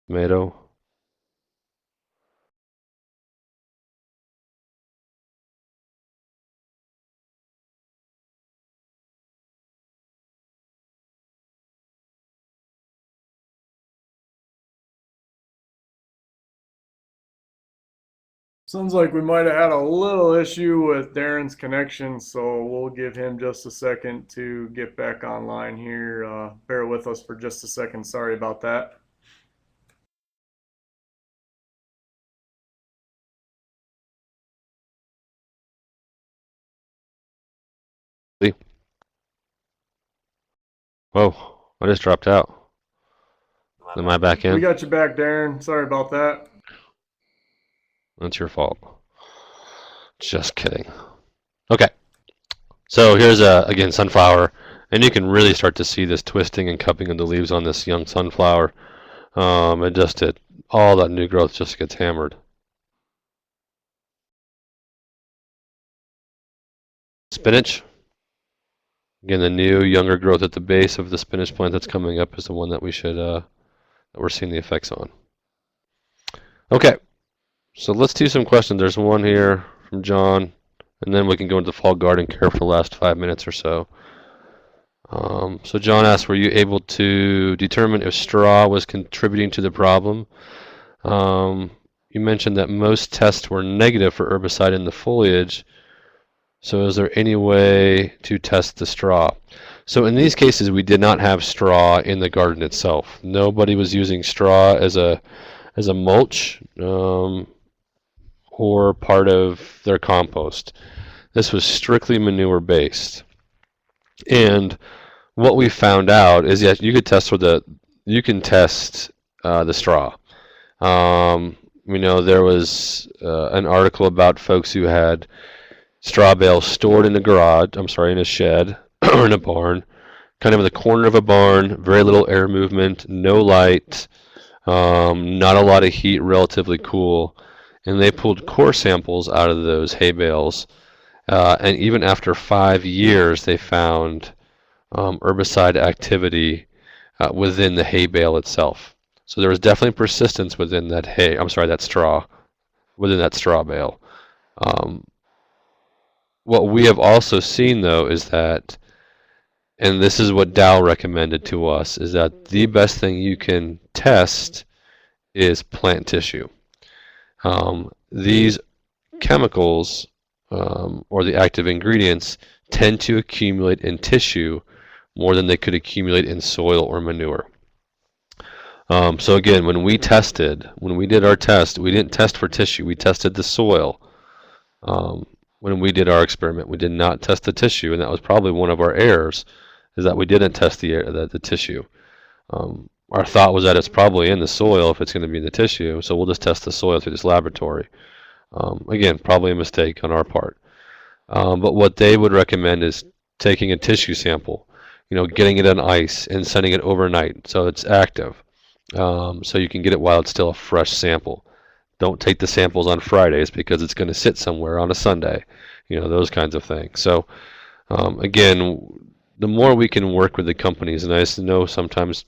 Tomato. Sounds like we might have had a little issue with Darren's connection, so we'll give him just a second to get back online here. Bear with us for just a second. Sorry about that. Whoa, I just dropped out. Am I back in? We got you back, Darren. Sorry about that. That's your fault. Just kidding. Okay. So here's again sunflower, and you can really start to see this twisting and cupping of the leaves on this young sunflower. All that new growth just gets hammered. Spinach. Again, the new younger growth at the base of the spinach plant that's coming up is the one that we're seeing the effects on. Okay, so let's do some questions. There's one here from John, and then we can go into fall garden care for the last 5 minutes or so. So John asked, were you able to determine if straw was contributing to the problem? You mentioned that most tests were negative for herbicide in the foliage. So is there any way to test the straw? So in these cases, we did not have straw in the garden itself. Nobody was using straw as a mulch or part of their compost. This was strictly manure based. And what we found out is, yes, you could test the straw. We know there was an article about folks who had straw bales stored in in a shed or in a barn, kind of in the corner of a barn, very little air movement, no light, not a lot of heat, relatively cool. And they pulled core samples out of those hay bales. And even after 5 years, they found herbicide activity within the hay bale itself. So there was definitely persistence within that straw, within that straw bale. What we have also seen, though, is that, and this is what Dow recommended to us, is that the best thing you can test is plant tissue. These chemicals, or the active ingredients, tend to accumulate in tissue more than they could accumulate in soil or manure. So again, when we did our test, we didn't test for tissue, we tested the soil. When we did our experiment, we did not test the tissue, and that was probably one of our errors, is that we didn't test the tissue. Our thought was that it's probably in the soil if it's going to be in the tissue, so we'll just test the soil through this laboratory. Again, probably a mistake on our part. But what they would recommend is taking a tissue sample, getting it on ice and sending it overnight so it's active, so you can get it while it's still a fresh sample. Don't take the samples on Fridays because it's going to sit somewhere on a Sunday, those kinds of things. So again, the more we can work with the companies, and I just know sometimes,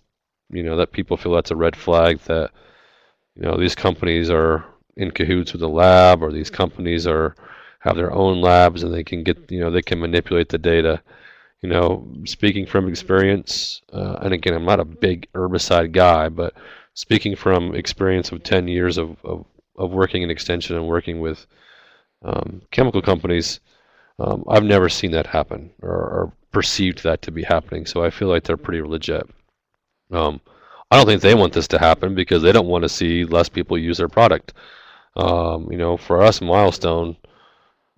that people feel that's a red flag that, these companies are in cahoots with the lab, or these companies have their own labs and they can get, they can manipulate the data. Speaking from experience, and again, I'm not a big herbicide guy, but speaking from experience of 10 years of working in extension and working with chemical companies, I've never seen that happen or perceived that to be happening. So I feel like they're pretty legit. Um, I don't think they want this to happen because they don't want to see less people use their product. For us, Milestone,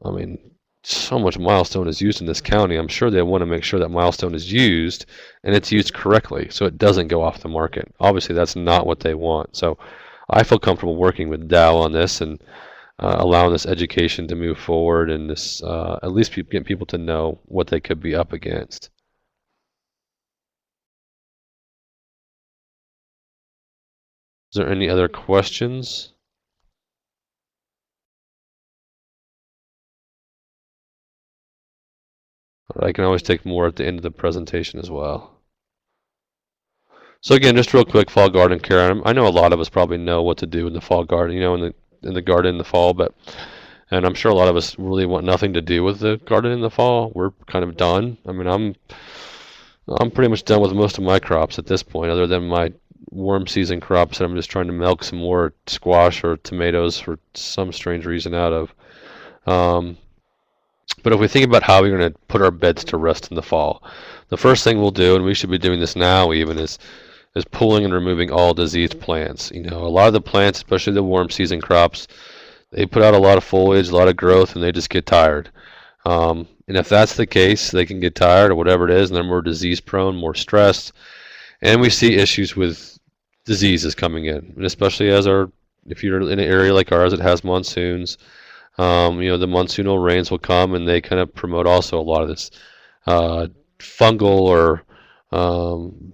I mean, so much Milestone is used in this county. I'm sure they want to make sure that Milestone is used and it's used correctly so it doesn't go off the market. Obviously, that's not what they want. So I feel comfortable working with Dow on this and allowing this education to move forward and this at least get people to know what they could be up against. Is there any other questions? I can always take more at the end of the presentation as well. So again, just real quick, fall garden care. I know a lot of us probably know what to do in the fall garden, in the garden in the fall, and I'm sure a lot of us really want nothing to do with the garden in the fall. We're kind of done. I mean, I'm pretty much done with most of my crops at this point, other than my warm season crops that I'm just trying to milk some more squash or tomatoes for some strange reason out of. But if we think about how we're going to put our beds to rest in the fall, the first thing we'll do, and we should be doing this now even, is pulling and removing all diseased plants. A lot of the plants, especially the warm season crops, they put out a lot of foliage, a lot of growth, and they just get tired. And if that's the case, they can get tired or whatever it is, and they're more disease prone, more stressed. And we see issues with diseases coming in, and especially if you're in an area like ours that has monsoons, the monsoonal rains will come and they kind of promote also a lot of this fungal or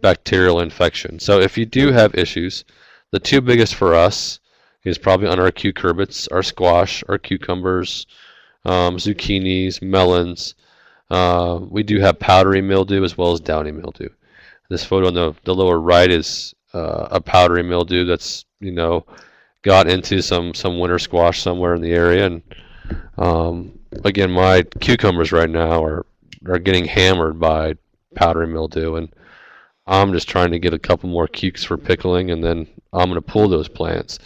bacterial infection. So if you do have issues, the two biggest for us is probably on our cucurbits, our squash, our cucumbers, zucchinis, melons. We do have powdery mildew as well as downy mildew. This photo on the lower right is a powdery mildew that's got into some winter squash somewhere in the area, and again, my cucumbers right now are getting hammered by powdery mildew, and I'm just trying to get a couple more cukes for pickling, and then I'm going to pull those plants.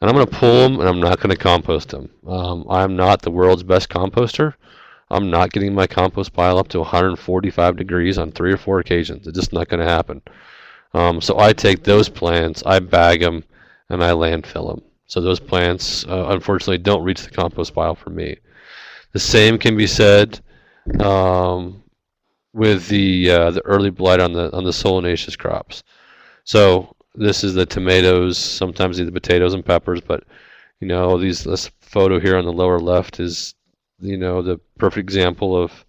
And I'm going to pull them, and I'm not going to compost them. I'm not the world's best composter. I'm not getting my compost pile up to 145 degrees on 3 or 4 occasions. It's just not going to happen. So I take those plants, I bag them, and I landfill them. So those plants, unfortunately, don't reach the compost pile for me. The same can be said with the early blight on the solanaceous crops. So this is the tomatoes, sometimes the potatoes and peppers, but this photo here on the lower left is the perfect example of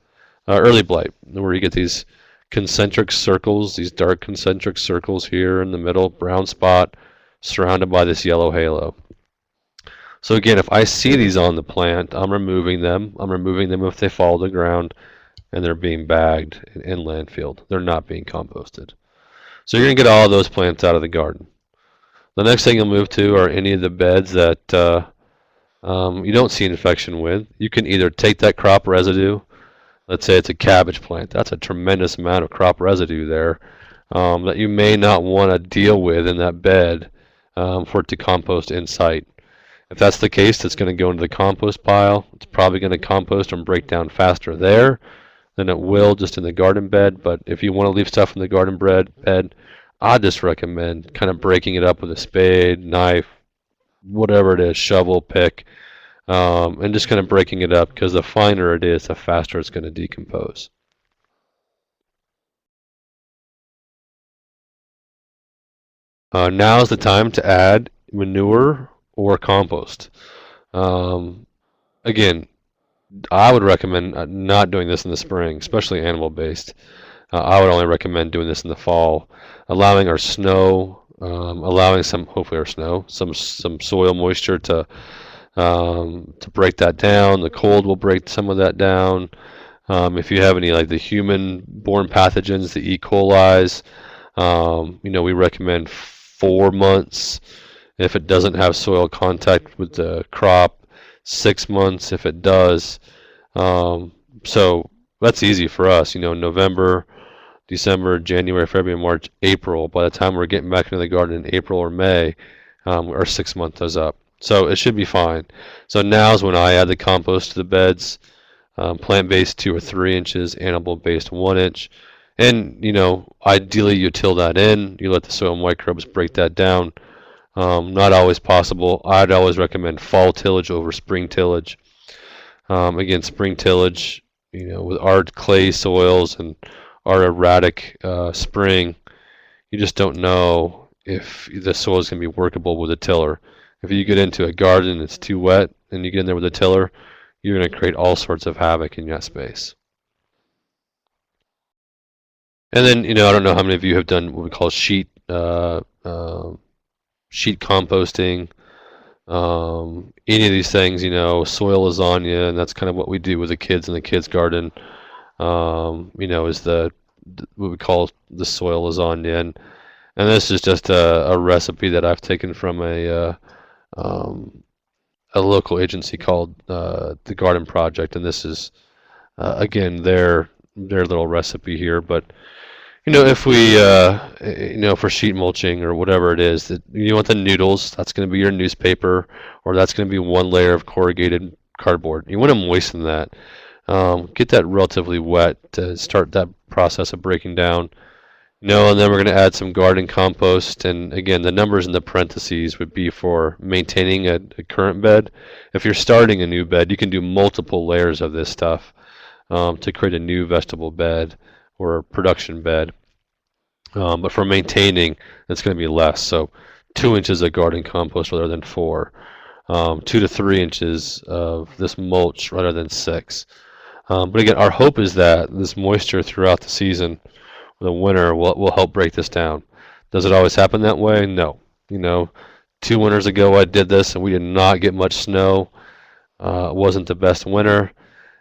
early blight, where you get these concentric circles, these dark concentric circles here in the middle, brown spot, surrounded by this yellow halo. So again, if I see these on the plant, I'm removing them. I'm removing them if they fall to the ground and they're being bagged and landfilled. They're not being composted. So you're going to get all of those plants out of the garden. The next thing you'll move to are any of the beds that you don't see infection with. You can either take that crop residue. Let's say it's a cabbage plant. That's a tremendous amount of crop residue there that you may not want to deal with in that bed for it to compost in sight. If that's the case, it's going to go into the compost pile. It's probably going to compost and break down faster there than it will just in the garden bed. But if you want to leave stuff in the garden bed, I just recommend kind of breaking it up with a spade, knife, whatever it is, shovel, pick, and just kind of breaking it up, because the finer it is, the faster it's going to decompose. Now is the time to add manure or compost. Again, I would recommend not doing this in the spring, especially animal-based. I would only recommend doing this in the fall, allowing our snow, allowing hopefully our snow, some soil moisture to break that down. The cold will break some of that down. If you have any like the human-borne pathogens, the E. coli's, we recommend 4 months if it doesn't have soil contact with the crop, 6 months if it does. So that's easy for us. November, December, January, February, March, April. By the time we're getting back into the garden in April or May, our 6 month is up. So it should be fine. So now's when I add the compost to the beds. Plant-based 2 or 3 inches, animal-based 1 inch. And, ideally you till that in, you let the soil microbes break that down. Not always possible. I'd always recommend fall tillage over spring tillage. Again, spring tillage, with our clay soils and our erratic spring, you just don't know if the soil is going to be workable with a tiller. If you get into a garden and it's too wet and you get in there with a tiller, you're going to create all sorts of havoc in that space. And then, I don't know how many of you have done what we call sheet composting. Any of these things, soil lasagna, and that's kind of what we do with the kids in the kids' garden. Is what we call the soil lasagna, and this is just a recipe that I've taken from a local agency called the Garden Project, and this is again their little recipe here. But if we for sheet mulching or whatever it is, that you want the noodles, that's going to be your newspaper, or that's going to be one layer of corrugated cardboard. You want to moisten that, get that relatively wet to start that process of breaking down. And then we're going to add some garden compost, and again, the numbers in the parentheses would be for maintaining a current bed. If you're starting a new bed, you can do multiple layers of this stuff to create a new vegetable bed or a production bed. But for maintaining, it's going to be less. So 2 inches of garden compost rather than 4. 2 to 3 inches of this mulch rather than 6. But again, our hope is that this moisture throughout the season, the winter, will help break this down. Does it always happen that way? No. 2 winters ago I did this and we did not get much snow. It wasn't the best winter.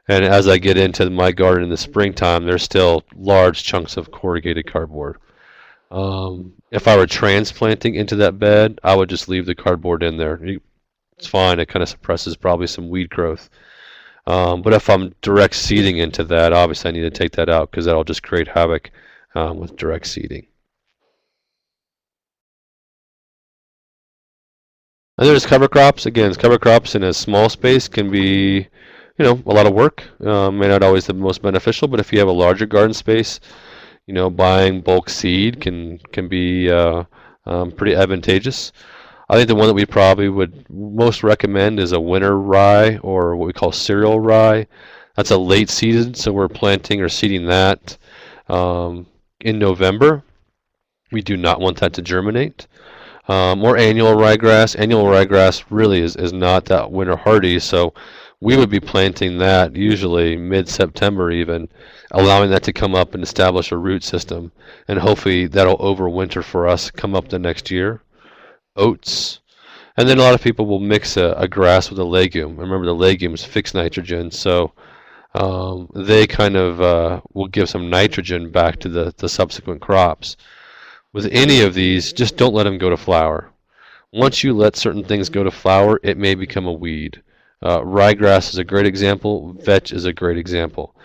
And as I get into my garden in the springtime, there's still large chunks of corrugated cardboard. If I were transplanting into that bed, I would just leave the cardboard in there. It's fine. It kind of suppresses probably some weed growth. But if I'm direct seeding into that, obviously I need to take that out because that'll just create havoc with direct seeding. And there's cover crops. Again, cover crops in a small space can be, a lot of work. May not always the most beneficial, but if you have a larger garden space, buying bulk seed can be pretty advantageous. I think the one that we probably would most recommend is a winter rye, or what we call cereal rye. That's a late season, so we're planting or seeding that in November. We do not want that to germinate. Or annual ryegrass. Annual ryegrass really is not that winter hardy, so we would be planting that usually mid-September even, allowing that to come up and establish a root system, and hopefully that'll overwinter for us, come up the next year. Oats. And then a lot of people will mix a grass with a legume. Remember, the legumes fix nitrogen, so they kind of will give some nitrogen back to the subsequent crops. With any of these, just don't let them go to flower. Once you let certain things go to flower, it may become a weed. Ryegrass is a great example. Vetch is a great example.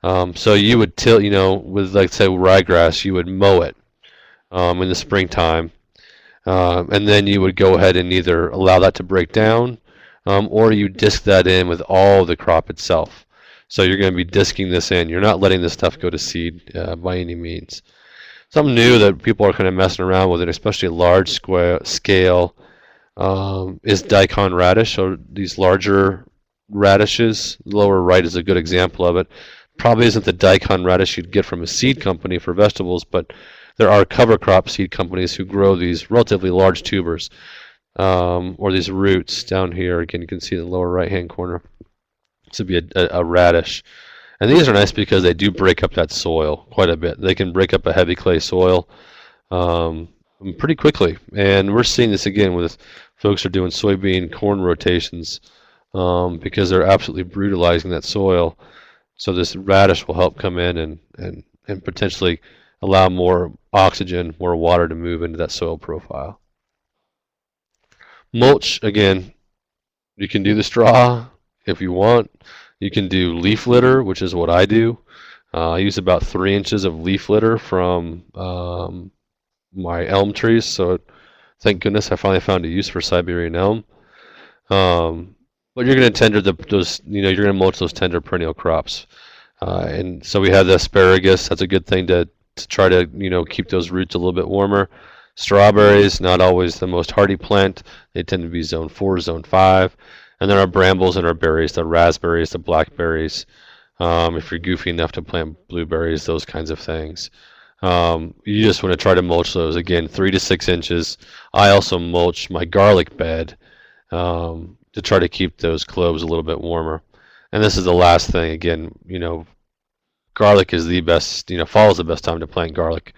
So you would till, with like say ryegrass, you would mow it in the springtime, and then you would go ahead and either allow that to break down, or you disc that in with all the crop itself. So you're going to be disking this in. You're not letting this stuff go to seed by any means. Something new that people are kind of messing around with, and especially large scale, is daikon radish. So these larger radishes, the lower right is a good example of it. Probably isn't the daikon radish you'd get from a seed company for vegetables, but there are cover crop seed companies who grow these relatively large tubers, or these roots down here. Again, you can see in the lower right-hand corner. This would be a radish. And these are nice because they do break up that soil quite a bit. They can break up a heavy clay soil pretty quickly. And we're seeing this again with folks who are doing soybean corn rotations because they're absolutely brutalizing that soil. So this radish will help come in and potentially allow more oxygen, more water to move into that soil profile. Mulch, again, you can do the straw if you want. You can do leaf litter, which is what I do. I use about 3 inches of leaf litter from my elm trees, so thank goodness I finally found a use for Siberian elm. But you're going to tender those, you're going to mulch those tender perennial crops. And so we have the asparagus. That's a good thing to try to, keep those roots a little bit warmer. Strawberries, not always the most hardy plant. They tend to be zone 4, zone 5. And then our brambles and our berries, the raspberries, the blackberries. If you're goofy enough to plant blueberries, those kinds of things. You just want to try to mulch those, again, 3 to 6 inches. I also mulch my garlic bed to try to keep those cloves a little bit warmer. And this is the last thing, again, garlic is the best, fall is the best time to plant garlic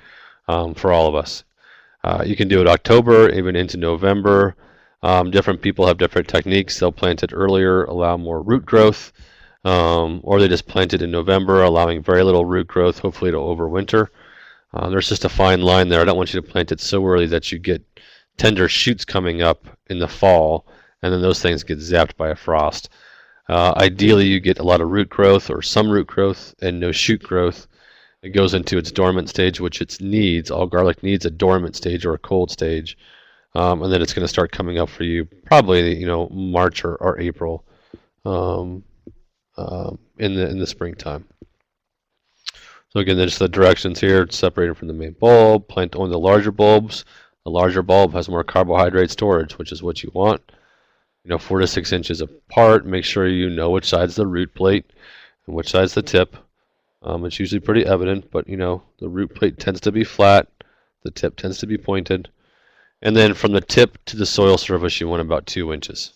for all of us. You can do it October, even into November. Different people have different techniques. They'll plant it earlier, allow more root growth, or they just plant it in November, allowing very little root growth. Hopefully it'll overwinter. There's just a fine line there. I don't want you to plant it so early that you get tender shoots coming up in the fall, and then those things get zapped by a frost. Ideally, you get a lot of root growth or some root growth and no shoot growth. It goes into its dormant stage, which it needs. All garlic needs a dormant stage or a cold stage, and then it's going to start coming up for you probably March or April in the springtime. So again, there's the directions here. It's separated from the main bulb. Plant only the larger bulbs. The larger bulb has more carbohydrate storage, which is what you want. 4 to 6 inches apart. Make sure you know which side's the root plate and which side's the tip. It's usually pretty evident, but the root plate tends to be flat. The tip tends to be pointed. And then from the tip to the soil surface, you want about 2 inches.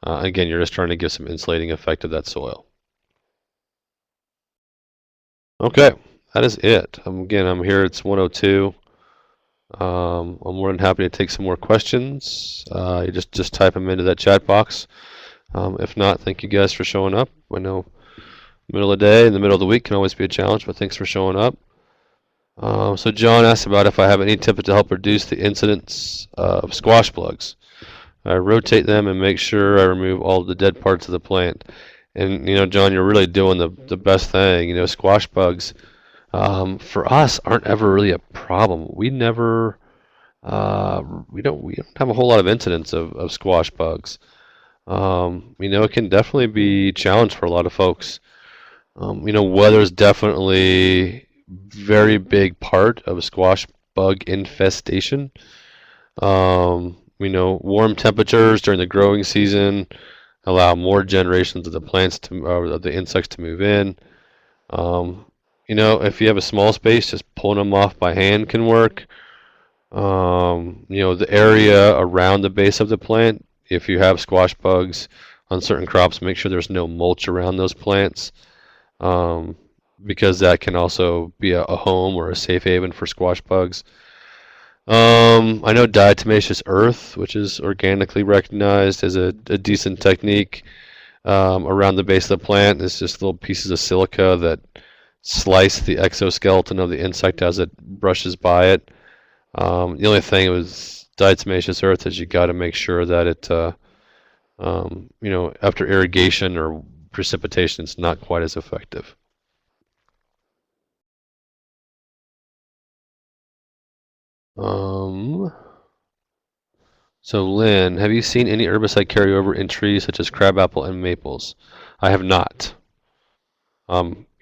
Again, you're just trying to give some insulating effect to that soil. Okay, that is it. Again, I'm here. It's 1:02. I'm more than happy to take some more questions. You just type them into that chat box. If not, thank you guys for showing up. I know middle of the day and the middle of the week can always be a challenge, but thanks for showing up. So John asked about if I have any tips to help reduce the incidence of squash bugs. I rotate them and make sure I remove all of the dead parts of the plant. And John, you're really doing the best thing. Squash bugs for us aren't ever really a problem. We never we don't have a whole lot of incidents of squash bugs. It can definitely be a challenge for a lot of folks. Weather's definitely very big part of a squash bug infestation. Warm temperatures during the growing season allow more generations of the plants of the insects to move in. If you have a small space, just pulling them off by hand can work. The area around the base of the plant, if you have squash bugs on certain crops, make sure there's no mulch around those plants, because that can also be a home or a safe haven for squash bugs. I know diatomaceous earth, which is organically recognized as a decent technique around the base of the plant. It's just little pieces of silica that slice the exoskeleton of the insect as it brushes by it. The only thing with diatomaceous earth is you got to make sure that it, after irrigation or precipitation, it's not quite as effective. So Lynn, have you seen any herbicide carryover in trees such as crabapple and maples? I have not.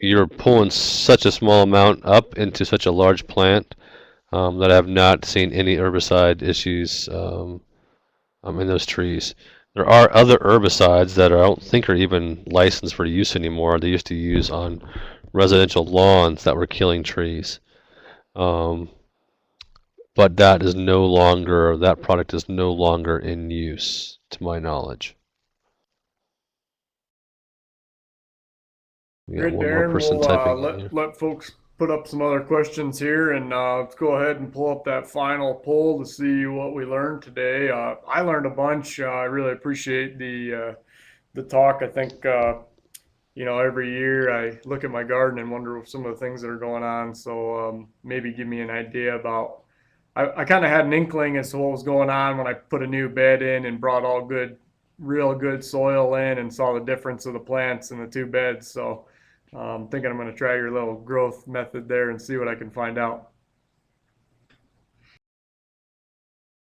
You're pulling such a small amount up into such a large plant that I have not seen any herbicide issues in those trees. There are other herbicides that I don't think are even licensed for use anymore. They used to use on residential lawns that were killing trees. But that product is no longer in use, to my knowledge. We got Great, one more Darren. person We'll typing in here. let folks put up some other questions here, and let's go ahead and pull up that final poll to see what we learned today. I learned a bunch. I really appreciate the talk. I think every year I look at my garden and wonder some of the things that are going on. So maybe give me an idea about. I kind of had an inkling as to what was going on when I put a new bed in and brought all real good soil in and saw the difference of the plants in the two beds. So I'm thinking I'm going to try your little growth method there and see what I can find out.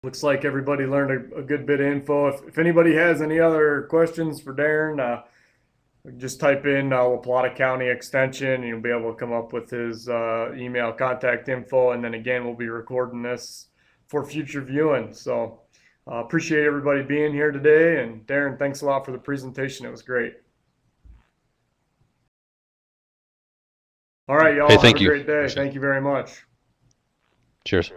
Looks like everybody learned a good bit of info. If anybody has any other questions for Darren, just type in La Plata County extension and you'll be able to come up with his email contact info. And then again, we'll be recording this for future viewing. So appreciate everybody being here today. And Darren, thanks a lot for the presentation. It was great. All right, Hey, y'all, have a thank you. great day. Appreciate it. Thank you very much. Cheers.